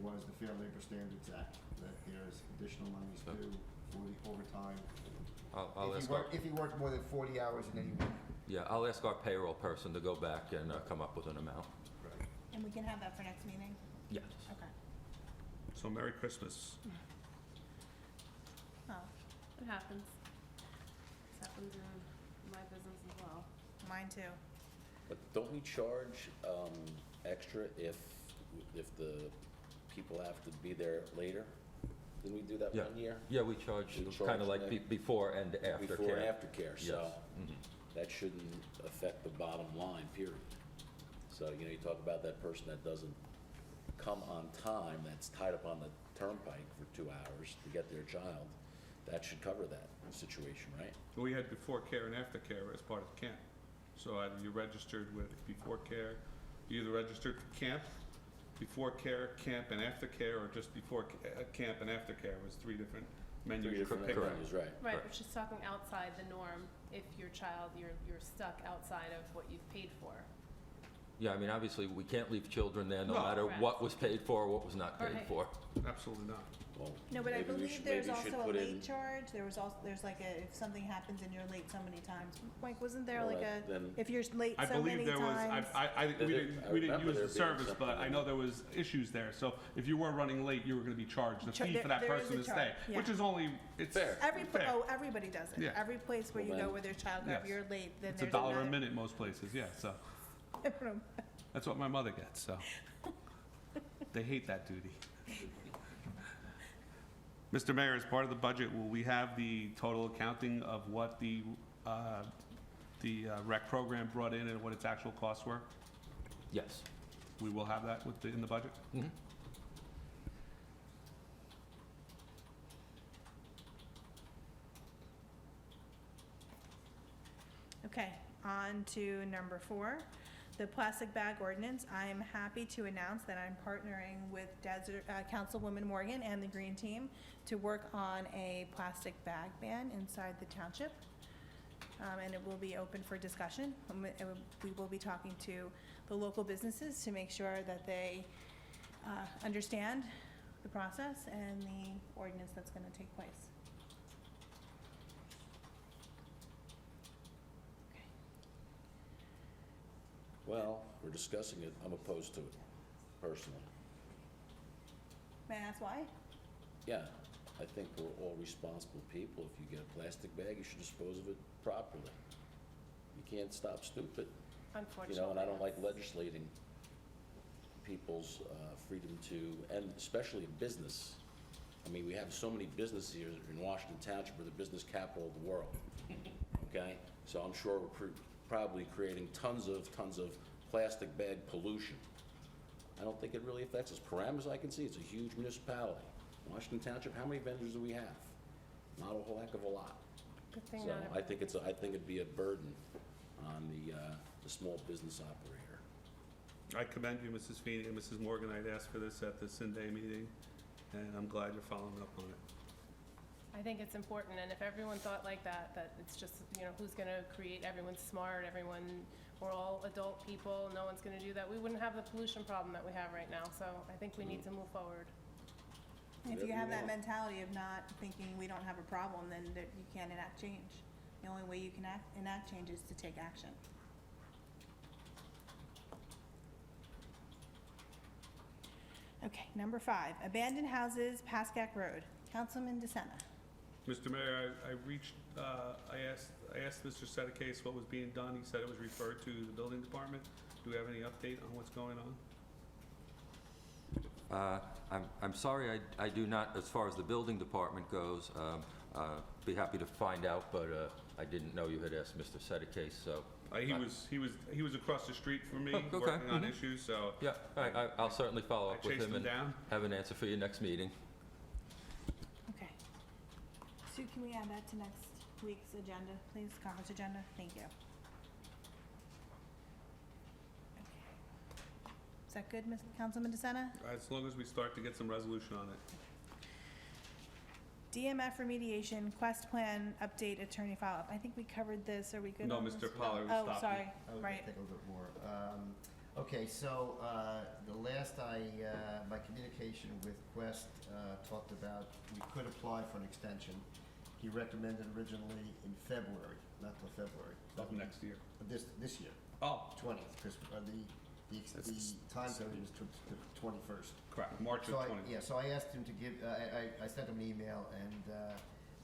was the Fair Labor Standards Act, that there's additional monies due for the overtime. If he worked more than 40 hours in any week. Yeah, I'll ask our payroll person to go back and come up with an amount. Right. And we can have that for next meeting? Yes. Okay. So Merry Christmas. Oh, It happens. This happens in my business as well. mine too. But don't we charge extra if the people have to be there later? Didn't we do that Yeah. 1 year? Yeah, we charge kind of like before and after care. Before and after care, so Yes. Mhm. that shouldn't affect the bottom line, period. So, you talk about that person that doesn't come on time, that's tied up on the turnpike for 2 hours to get their child, that should cover that situation, right? We had before care and after care as part of camp. So either you registered with before care, you either registered for camp, before care, camp, and after care, or just before camp and after care was 3 different menus. Three different per pickup. menus, right. Right, Correct. we're just talking outside the norm. If your child, you're stuck outside of what you've paid for. Yeah, I mean, obviously, we can't leave children there no No. matter Correct. what was paid for or what was not paid Right. for. Absolutely not. Well, No, but I maybe we believe should- there's maybe we should also a put in- late charge. There's like if something happens and you're late so many times. Mike, wasn't there Well, like that- then- if you're late I so many believe there was, times? we I didn't remember use there the being service, but something I in know it. there was issues there. So if you were running late, you were gonna be charged a Char- fee for that there is person a to charge, stay, yeah. which is only, it's Fair. fair. Everybody does it. Yeah. Every place where Well, you go then- where there's child care, Yes. if you're late, then It's there's $1 a another. minute most places, yeah, so that's what my mother gets, so. They hate that duty. Mr. Mayor, as part of the budget, will we have the total accounting of what the rec program brought in and what its actual costs were? Yes. We will have that in the budget? Mhm. Okay, on to number 4, the plastic bag ordinance. I am happy to announce that I'm partnering with Councilwoman Morgan and the Green Team to work on a plastic bag ban inside the township. And it will be open for discussion. We will be talking to the local businesses to make sure that they understand the process and the ordinance that's going to take place. Well, we're discussing it. I'm opposed to it, personally. May I ask why? Yeah, I think we're all responsible people. If you get a plastic bag, you should dispose of it properly. You can't stop stupid. Unfortunately. And I don't like legislating people's freedom to, and especially in business. I mean, we have so many businesses here in Washington Township. We're the business capital of the world, okay? So I'm sure we're probably creating tons of plastic bag pollution. I don't think it really affects us. Paramus, I can see, it's a huge municipality. Washington Township, how many vendors do we have? Not a whole heck of a lot. Good thing So not I think it'd be a burden on the small business operator. I commend you, Mrs. Feeney and Mrs. Morgan. I'd asked for this at the Sunday meeting, and I'm glad you're following up on it. I think it's important, and if everyone thought like that it's just, who's gonna create, everyone's smart, we're all adult people, no one's gonna do that, we wouldn't have the pollution problem that we have right now, so I think we need to move forward. If you have that mentality of not thinking we don't have a problem, then you can't enact change. The only way you can enact change is to take action. Okay, number 5, abandoned houses, Pascack Road. Councilman DeSena. Mr. Mayor, I asked Mr. Sedekase what was being done. He said it was referred to the building department. Do we have any update on what's going on? I'm sorry, I do not, as far as the building department goes. Be happy to find out, but I didn't know you had asked Mr. Sedekase, so. He was across the street from me, Okay. working on issues, so. Yeah, I'll certainly follow up I with chased him him and down. have an answer for you next meeting. Okay. Sue, can we add that to next week's agenda, please? Conference agenda? Thank you. Okay. Is that good, Councilman DeSena? As long as we start to get some resolution on it. DMF remediation, quest plan, update, attorney follow-up. I think we covered this. Are we good No, on this? Mr. Pollard Oh, stopped me. sorry. I was Right. gonna take a little bit more. Okay, so, the last my communication with Quest, talked about we could apply for an extension. He recommended originally in February, not till February. Of next year. This year, Oh, 20th, because the time period is to the 21st. correct, March of So 20. Yeah, so I asked him to give, I sent him an email, and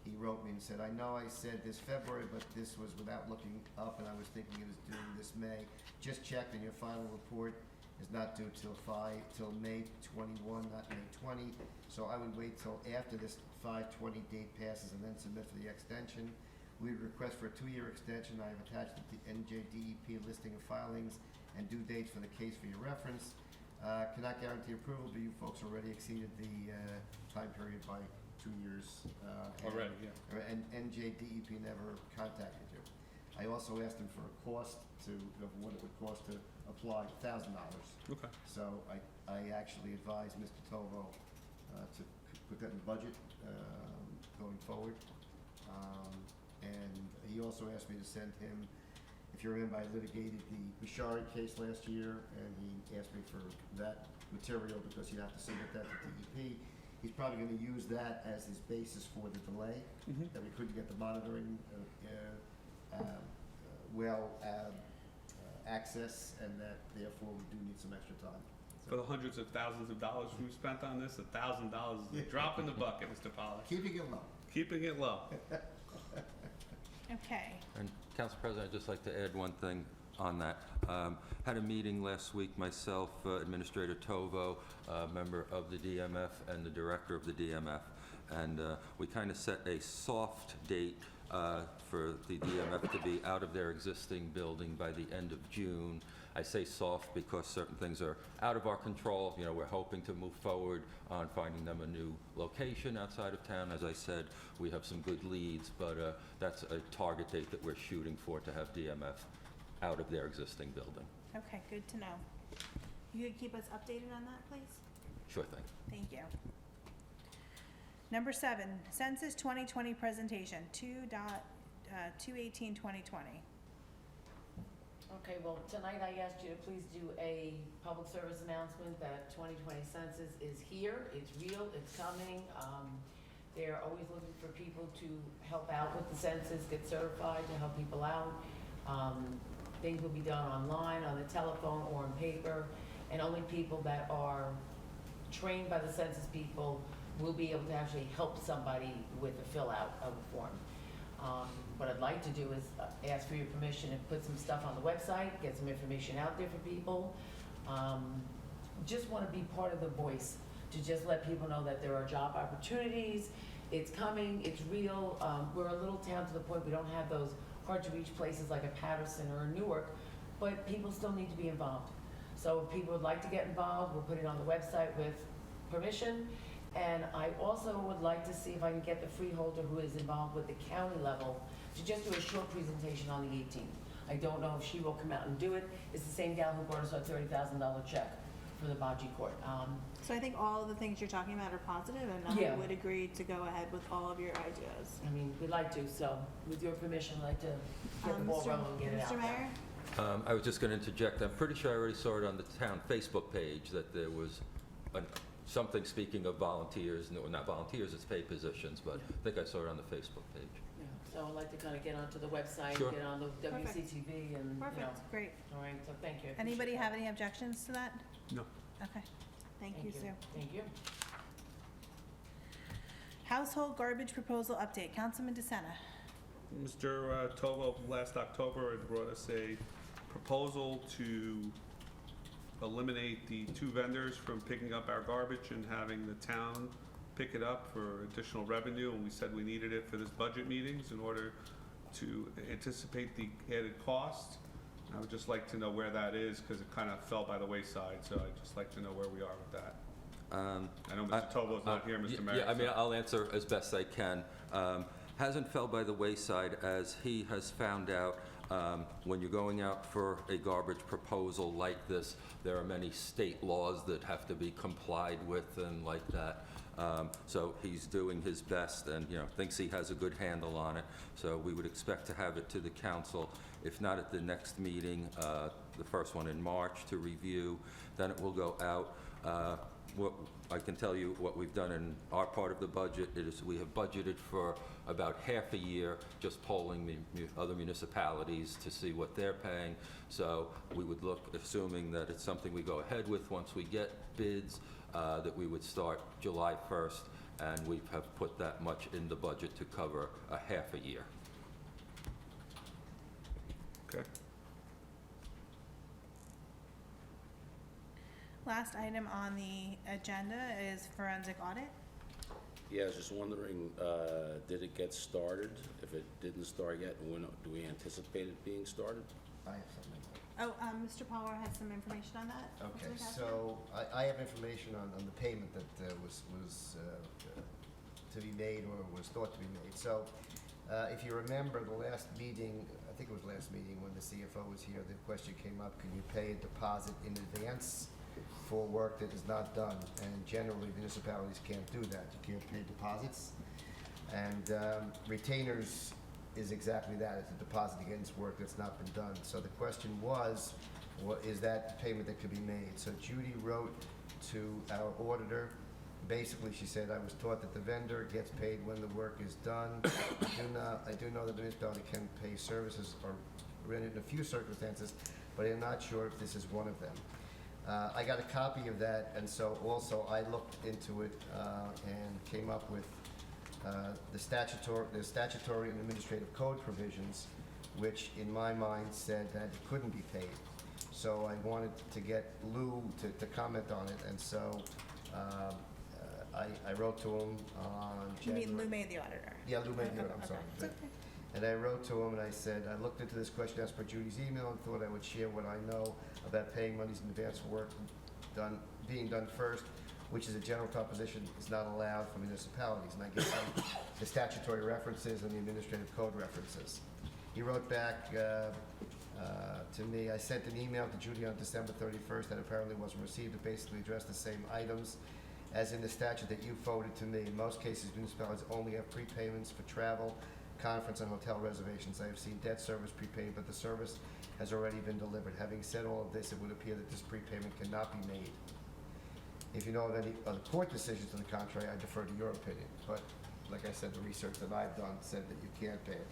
he wrote me and said, I know I said this February, but this was without looking up, and I was thinking it was due this May. Just checked, and your final report is not due till May 21, not May 20. So I would wait till after this 5/20 date passes and then submit for the extension. We would request for a 2-year extension. I have attached the NJDEP listing of filings and due dates for the case for your reference. Cannot guarantee approval, but you folks already exceeded the time period by 2 years. Already, yeah. And NJDEP never contacted you. I also asked him for a cost of what it would cost to apply, $1,000. Okay. So I actually advised Mr. Tovo to put that in the budget going forward. And he also asked me to send him, if you remember, I litigated the Bishari case last year, and he asked me for that material because you'd have to submit that to DEP. He's probably going to use that as his basis for the delay, that we couldn't get the monitoring access, and that therefore we do need some extra time. For the hundreds of thousands of dollars we've spent on this, $1,000 is a drop in the bucket, Mr. Pollard. Keeping it low. Keeping it low. Okay. And Council President, I'd just like to add one thing on that. Had a meeting last week, myself, Administrator Tovo, member of the DMF, and the director of the DMF. And we kind of set a soft date for the DMF to be out of their existing building by the end of June. I say soft because certain things are out of our control. You know, we're hoping to move forward on finding them a new location outside of town. As I said, we have some good leads, but that's a target date that we're shooting for, to have DMF out of their existing building. Okay, good to know. You could keep us updated on that, please? Sure thing. Thank you. Number 7, Census 2020 presentation, 2/2/18/2020. Okay, well, tonight I asked you to please do a public service announcement that 2020 census is here, it's real, it's coming. They're always looking for people to help out with the census, get certified, to help people out. Things will be done online, on the telephone, or on paper, and only people that are trained by the census people will be able to actually help somebody with the fill out of the form. What I'd like to do is ask for your permission to put some stuff on the website, get some information out there for people. Just want to be part of the voice, to just let people know that there are job opportunities, it's coming, it's real. We're a little town to the point we don't have those hard to reach places like a Patterson or a Newark, but people still need to be involved. So if people would like to get involved, we'll put it on the website with permission. And I also would like to see if I can get the freeholder who is involved with the county level to just do a short presentation on the 18th. I don't know if she will come out and do it. It's the same gal who brought us our $30,000 check for the Baji Court. So I think all of the things you're talking about are positive, and Yeah. I would agree to go ahead with all of your ideas. I mean, we'd like to, so with your permission, I'd like to get the ball rolling and get it out Mr. there. Mayor? I was just going to interject. I'm pretty sure I already saw it on the town Facebook page that there was something speaking of volunteers, no, not volunteers, it's paid positions, but I think I saw it on the Facebook page. Yeah, so I'd like to kind of get onto the website, Sure. get on the WCTV and, you know. Perfect, great. All right, so thank you. I appreciate Anybody that. have any objections to that? No. Okay, thank you, Sue. Thank you. Household garbage proposal update, Councilman DeSena. Mr. Tovo, last October, had brought us a proposal to eliminate the 2 vendors from picking up our garbage and having the town pick it up for additional revenue, and we said we needed it for this budget meetings in order to anticipate the added cost. I would just like to know where that is, because it kind of fell by the wayside, so I'd just like to know where we are with that. I know Mr. Tovo's not here, Mr. Mayor. Yeah, I mean, so- I'll answer as best I can. Hasn't fell by the wayside, as he has found out. When you're going out for a garbage proposal like this, there are many state laws that have to be complied with and like that. So he's doing his best and, you know, thinks he has a good handle on it. So we would expect to have it to the council, if not at the next meeting, the first one in March, to review. Then it will go out. What I can tell you, what we've done in our part of the budget is we have budgeted for about half a year just polling other municipalities to see what they're paying. So we would look, assuming that it's something we go ahead with once we get bids, that we would start July 1st, and we have put that much in the budget to cover a half a year. Okay. Last item on the agenda is forensic audit. Yeah, I was just wondering, did it get started? If it didn't start yet, when do we anticipate it being started? I have something. Oh, Mr. Power has some information on that. Okay, Mr. Castro? so I have information on the payment that was to be made or was thought to be made. So if you remember the last meeting, I think it was last meeting when the CFO was here, the question came up, can you pay a deposit in advance for work that is not done? And generally municipalities can't do that. You can't pay deposits. And retainers is exactly that. It's a deposit against work that's not been done. So the question was, what is that payment that could be made? So Judy wrote to our auditor. Basically, she said, I was taught that the vendor gets paid when the work is done. I do know that the municipality can pay services or rendered in a few circumstances, but I'm not sure if this is one of them. I got a copy of that, and so also I looked into it and came up with the statutory and administrative code provisions, which in my mind said that it couldn't be paid. So I wanted to get Lou to comment on it, and so I wrote to him on You January. mean Lou May, the auditor? Yeah, Lou May, I'm sorry. Okay. And I wrote to him and I said, I looked into this question as per Judy's email and thought I would share what I know about paying monies in advance for work being done first, which is a general proposition, is not allowed for municipalities. And I gave him the statutory references and the administrative code references. He wrote back to me. I sent an email to Judy on December 31st that apparently wasn't received. It basically addressed the same items as in the statute that you forwarded to me. In most cases, municipalities only have prepayments for travel, conference, and hotel reservations. I have seen debt service prepaid, but the service has already been delivered. Having said all of this, it would appear that this prepayment cannot be made. If you know of any other court decisions to the contrary, I defer to your opinion. But like I said, the research that I've done said that you can't pay it.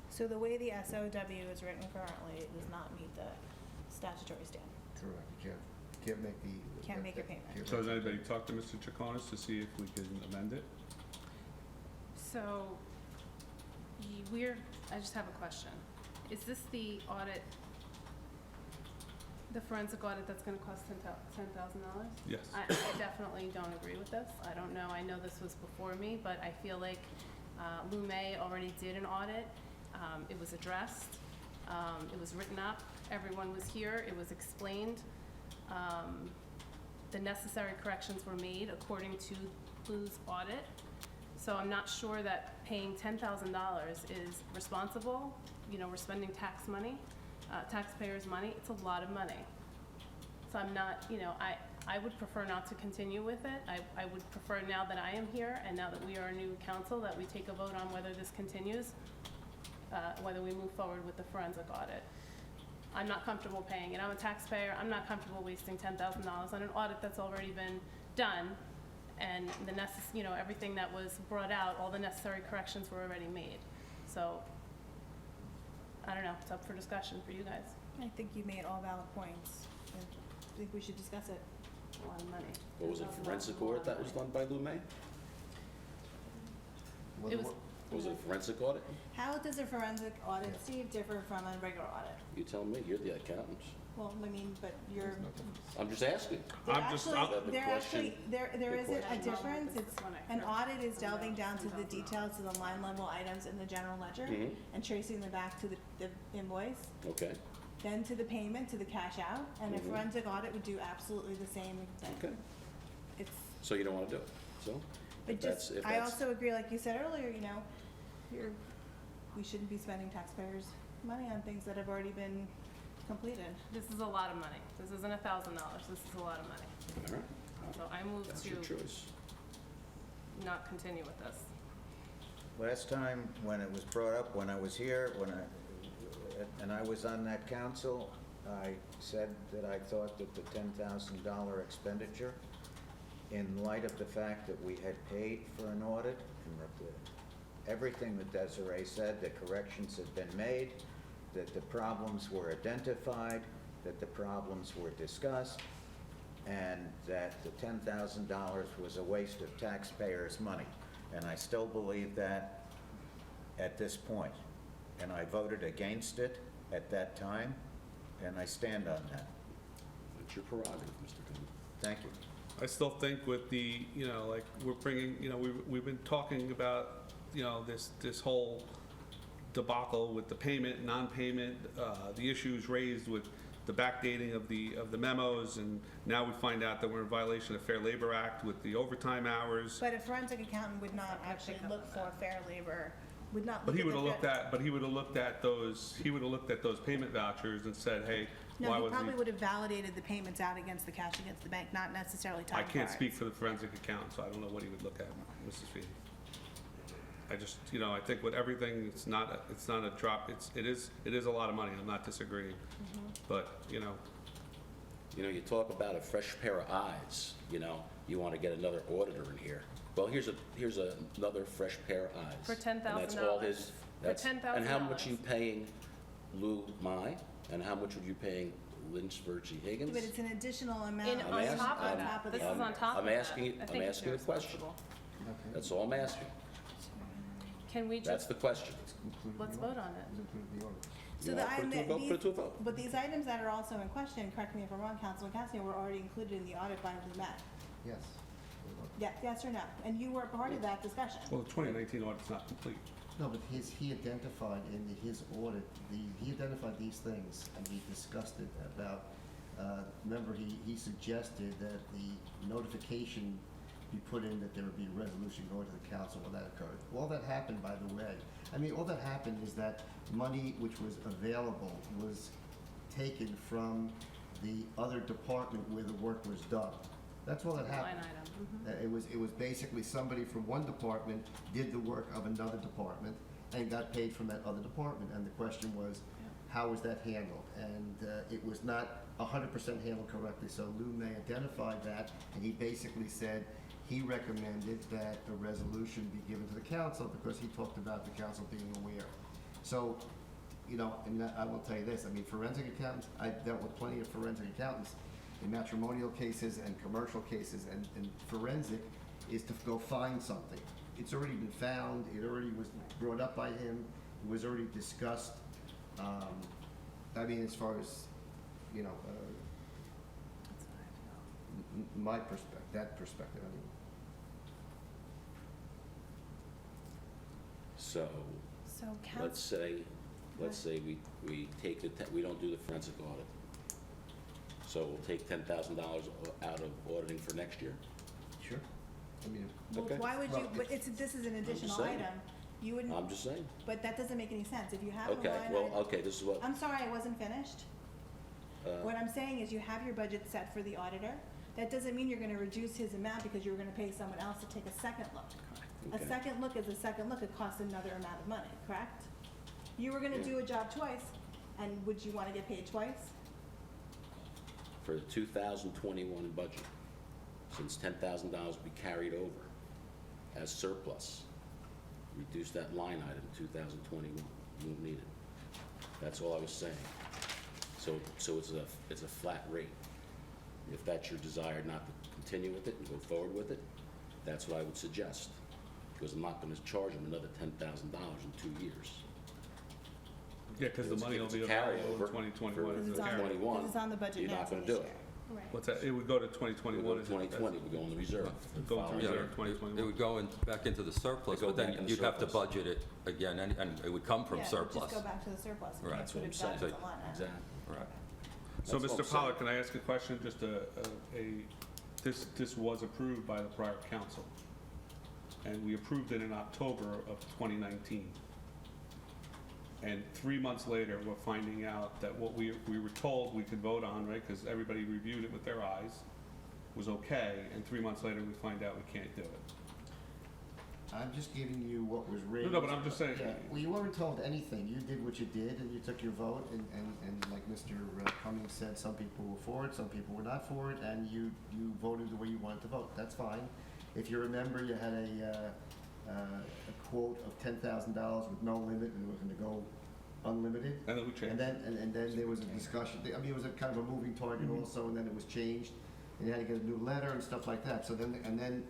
So the way the SOW is written currently, it does not meet the statutory standard. Correct. You can't make the... Can't make a payment. So has anybody talked to Mr. Chaconis to see if we can amend it? So, I just have a question. Is this the audit, the forensic audit that's gonna cost $10,000? Yes. I definitely don't agree with this. I don't know, I know this was before me, but I feel like Lumet already did an audit. It was addressed, it was written up, everyone was here, it was explained. The necessary corrections were made according to Blue's audit. So I'm not sure that paying $10,000 is responsible. You know, we're spending tax money, taxpayers' money. It's a lot of money. So I'm not, you know, I would prefer not to continue with it. I would prefer, now that I am here and now that we are a new council, that we take a vote on whether this continues, whether we move forward with the forensic audit. I'm not comfortable paying it. I'm a taxpayer. I'm not comfortable wasting $10,000 on an audit that's already been done, and the everything that was brought out, all the necessary corrections were already made. So, I don't know. It's up for discussion for you guys. I think you made all valid points. I think we should discuss it. A lot of money. What was it, forensic audit that was done by Lumet? It was. Was it a forensic audit? How does a forensic audit, Steve, differ from a regular audit? You tell me, you're the accountant. Well, I mean, but you're, I'm just asking. there I'm just- actually, there isn't a question. difference. It's, an audit is delving down to the details, to the line level items in the general ledger Mhm. and tracing them back to the invoice, Okay, then to the payment, to the cash out, and a Mhm. forensic audit would do absolutely the same thing. okay. It's, So you don't want to do it, so? but if that's- just, if I that's- also agree, like you said earlier, we shouldn't be spending taxpayers' money on things that have already been completed. This is a lot of money. This isn't $1,000. This is a lot of money. All right, So I move that's your to choice. not continue with this. Last time, when it was brought up, when I was here, and I was on that council, I said that I thought that the $10,000 expenditure, in light of the fact that we had paid for an audit, and everything that Desiree said, the corrections had been made, that the problems were identified, that the problems were discussed, and that the $10,000 was a waste of taxpayers' money. And I still believe that at this point. And I voted against it at that time, and I stand on that. It's your prerogative, Mr. Coogan. Thank you. I still think with the, like, we're bringing, we've been talking about, this whole debacle with the payment, non-payment, the issues raised with the backdating of the memos, and now we find out that we're in violation of Fair Labor Act with the overtime hours. But a forensic accountant would not actually look for fair labor, would not But look he at would the have looked fair- at, but he would have looked at those payment vouchers and said, hey, why No, he wasn't probably would have validated the payments out against the cash against the bank, not necessarily time I cards. can't speak for the forensic accountant, so I don't know what he would look at, Mrs. Feeney. I just, I think with everything, it's not a drop, it is a lot of money, I'm not disagreeing. But, You talk about a fresh pair of eyes, you want to get another auditor in here. Well, here's another fresh pair of eyes. For And that's all $10,000. his. For $10,000. And how much you paying Lou Mai, and how much would you paying Lynch Virgie Higgins? But it's an additional amount. I'm On asking- top of I'm- that, this is I'm- on top of I'm that. asking you- I I'm think it's asking you a question. irresponsible. That's all I'm asking. Can we That's just, the question. let's vote on it. So You the wanna put it to a item vote? Put it to a vote. But these items that are also in question, correct me if I'm wrong, Councilman Cassidy, were already included in the audit by Lumet. Yes. Yes or no? And you were part of that discussion. well, the 2019 audit's not complete. No, but he identified in his audit, he identified these things, and he discussed it about, remember, he suggested that the notification be put in that there would be a resolution going to the council when that occurred. All that happened, by the way, I mean, all that happened is that money which was available was taken from the other department where the work was done. That's all that happened. Line item. It was basically somebody from one department did the work of another department and got paid from that other department. And the question was, how was that handled? And it was not 100% handled correctly. So Lou May identified that, and he basically said he recommended that a resolution be given to the council because he talked about the council being aware. So, you know, and I will tell you this, I mean, forensic accountants, I've dealt with plenty of forensic accountants in matrimonial cases and commercial cases, and forensic is to go find something. It's already been found, it already was brought up by him, it was already discussed. I mean, as far as, you know, my perspective, that perspective, I mean. So, So let's say we take we don't do the forensic audit. So we'll take $10,000 out of auditing for next year? Sure. I mean, Well, Okay. why would you, Well, but this is an additional saying. item. You wouldn't, I'm just saying. but that doesn't make any sense. If you have a line Okay, item. well, okay, this is what, I'm sorry, I wasn't finished. What I'm saying is you have your budget set for the auditor. That doesn't mean you're gonna reduce his amount because you're gonna pay someone else to take a second look. Okay. A second look is a second look. It costs another amount of money, correct? You were gonna Yeah. do a job twice, and would you wanna get paid twice? for the 2021 budget, since $10,000 will be carried over as surplus, reduce that line item in 2021. You won't need it. That's all I was saying. So it's a flat rate. If that's your desire not to continue with it and go forward with it, that's what I would suggest. Because I'm not going to charge them another $10,000 in 2 years. Yeah, because the money will be It's a available in carryover 2021 as This a is on the- carry. 2021, This is on the budget you're now not for gonna this do year. it. Right. What's that? It would go to We'll 2021. go to as a- 2020, we go in the reserve. the Go to following reserve. year. 2021. It would go back into the surplus, It'd go but then back in the you'd have to surplus. budget it again, and it would come from Yeah, it would surplus. just go back to the surplus. We Right. can't That's put what I'm it saying. back as a line item. Exactly. Right. So, That's what Mr. I'm saying. Pollard, can I ask a question? Just this was approved by the prior council, and we approved it in October of 2019. And 3 months later, we're finding out that what we were told we could vote on, right, because everybody reviewed it with their eyes, was okay, and 3 months later, we find out we can't do it. I'm just giving you what was raised. No, but I'm just saying. Yeah, well, you weren't told anything. You did what you did, and you took your vote, and like Mr. Cummings said, some people were for it, some people were not for it, and you voted the way you wanted to vote. That's fine. If you remember, you had a quote of $10,000 with no limit, and it was gonna go unlimited. And then we changed. And then there was a discussion, I mean, it was a kind of a moving target also, and then it was changed, and you had to get a new letter and stuff like that. So then,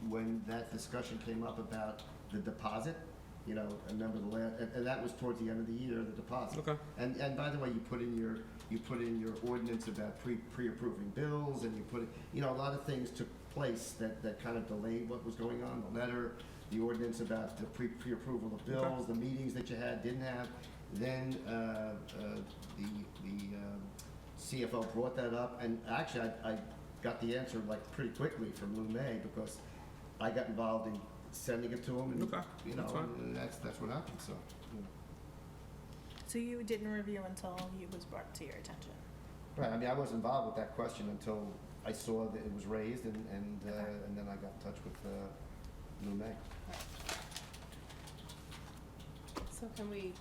when that discussion came up about the deposit, you know, I remember and that was towards the end of the year, the deposit. Okay. And by the way, you put in your ordinance about pre-approving bills, and you put it, you know, a lot of things took place that kind of delayed what was going on, the letter, the ordinance about the pre-approval of bills, the meetings that you didn't have. Then, the CFO brought that up, and actually, I got the answer like pretty quickly from Lou May, because I got involved in sending it to him, and, Okay, you know, that's fine. and that's what happened, so. You know. So you didn't review until it was brought to your attention? Right, I mean, I was involved with that question until I saw that it was raised, and then I got in touch with Lou May. So can we,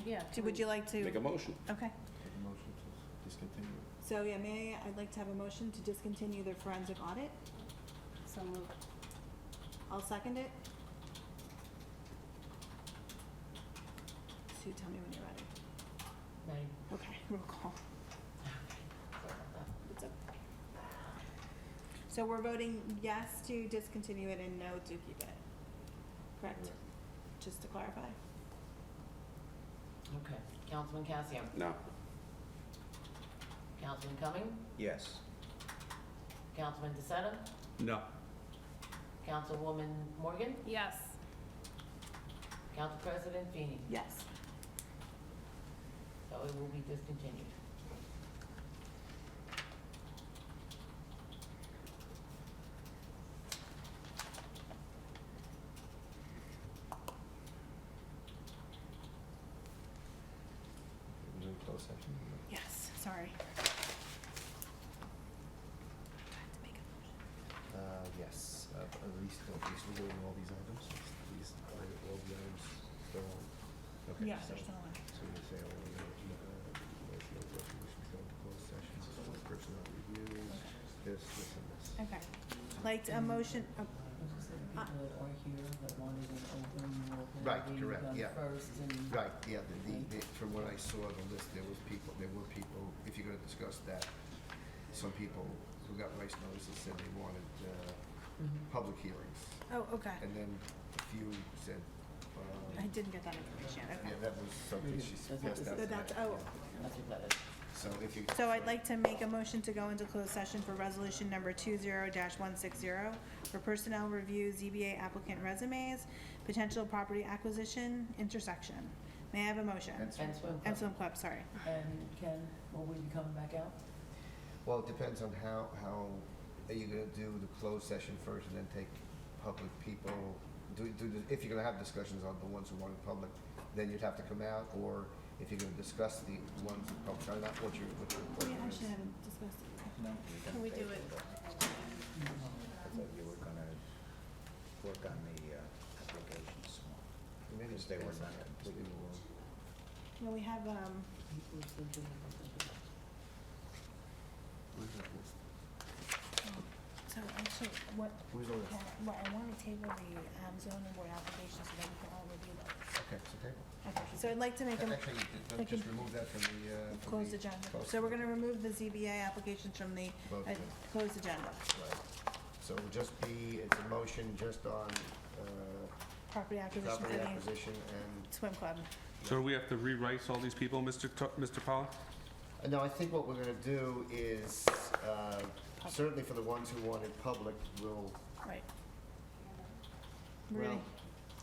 yeah. Would you like to? Make a motion. Okay. Take a motion to discontinue it. So, yeah, I'd like to have a motion to discontinue the forensic audit. So moved. I'll second it. Sue, tell me when you're ready. Ready? Okay, roll call. Sorry about that. It's up. So we're voting yes to discontinue it and no to keep it. Correct? Just to clarify. Okay. Councilman Cassian? No. Councilman Cumming? Yes. Councilman DeSena? No. Councilwoman Morgan? Yes. Council President Feeney. Yes. So it will be discontinued. We're doing closed session? Yes, sorry. Yes, at least we're doing all these items, all the items still on? Okay, Yes, so- they're still on. So we say, motion of resolution to go into closed session, personnel reviews, this, and this. Okay. Like a motion, People that are here that wanted an open, Right, being correct, done yeah. first and. Right, yeah, from what I saw the list, there were people, if you're gonna discuss that, some people who got rice notices said they wanted, public hearings. oh, okay. And then a few said, I didn't get that information, okay. yeah, that was something she passed out So today. that's, oh, That's what that is. So if you. so I'd like to make a motion to go into closed session for resolution number 20-160 for personnel review, ZBA applicant resumes, potential property acquisition, intersection. May I have a motion? And And swim And club. swim club, sorry. And Ken, will we be coming back out? Well, it depends on how, are you gonna do the closed session first and then take public people? If you're gonna have discussions on the ones who want it public, then you'd have to come out, or if you're gonna discuss the ones in public, I'm not what you're. We actually haven't discussed it. Can we do it? I thought you were gonna work on the applications more, Maybe because they were depends not on- completely. Well, we have, Where's that list? so actually, what, Where's the list? well, I want to table the zoning board applications so that we can all review those. Okay, so table. Okay, so I'd like to make a. Actually, like just a- remove that from the, Closed agenda. closed So we're gonna remove the ZBA applications from the Closed agenda. closed agenda. Right. So it'll just be, it's a motion just on, Property acquisition for property the acquisition and, swim club. So do we have to rewrite all these people, Mr. Pollock? no, I think what we're gonna do is, certainly for the ones who want it public, we'll, Right. We're well, gonna-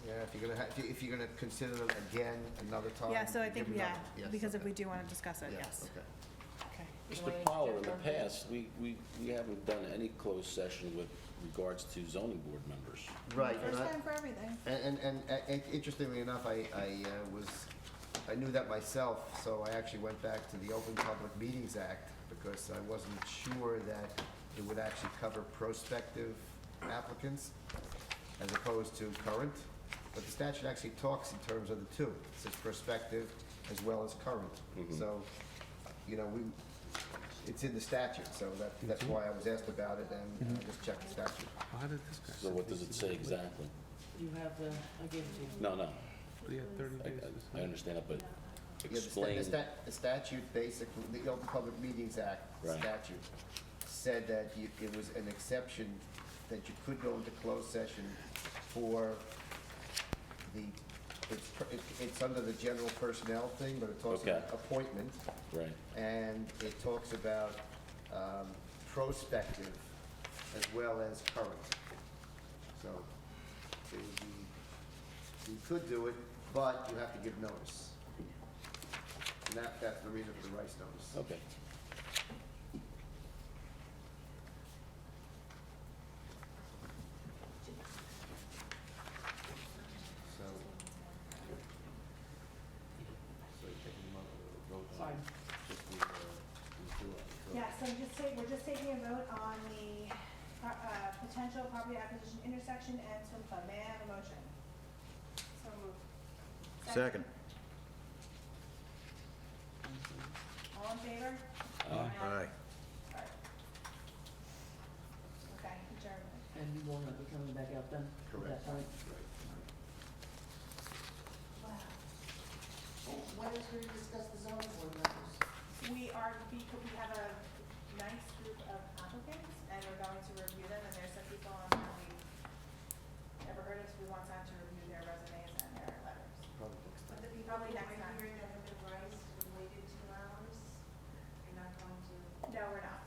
yeah, if you're gonna consider them again another time. Yeah, so I give think, them yeah, another- yes, because if okay. we do wanna discuss it, Yeah, yes. okay. Okay. Mr. Pollard, in the past, we haven't done any closed session with regards to zoning board members. Right, and First I, time for everything. and interestingly enough, I knew that myself, so I actually went back to the Open Public Meetings Act because I wasn't sure that it would actually cover prospective applicants as opposed to current. But the statute actually talks in terms of the two. It says prospective as well as current. So, it's in the statute, so that's why I was asked about it and I just checked the statute. How did this guy? So what does it say exactly? You have the, I gave it to you. No, He had 30 days. I understand it, but Yeah, explain. the statute, basically, the Open Public Meetings Act Right. statute said that it was an exception that you could go into closed session for it's under the general personnel thing, but it talks about Okay. appointment, Right. and it talks about prospective as well as current. So, it would be, you could do it, but you have to give notice. And that's the reason for the rice notice. Okay. So you're taking a vote on Sorry. just the two. Yeah, so we're just taking a vote on the potential property acquisition intersection and swim club. May I have a motion? So moved. Second. All in favor? Aye. Alright. Okay, adjournment. And you will not be coming back out then? At Correct. that point? Wow. When is we discuss the zoning board members? We have a nice group of applicants, and we're going to review them, and there's some people on there we never heard of, so we want time to review their resumes and their letters. Probably next time. Hearing that have been raised and waited 2 hours, you're not going to? No, we're not.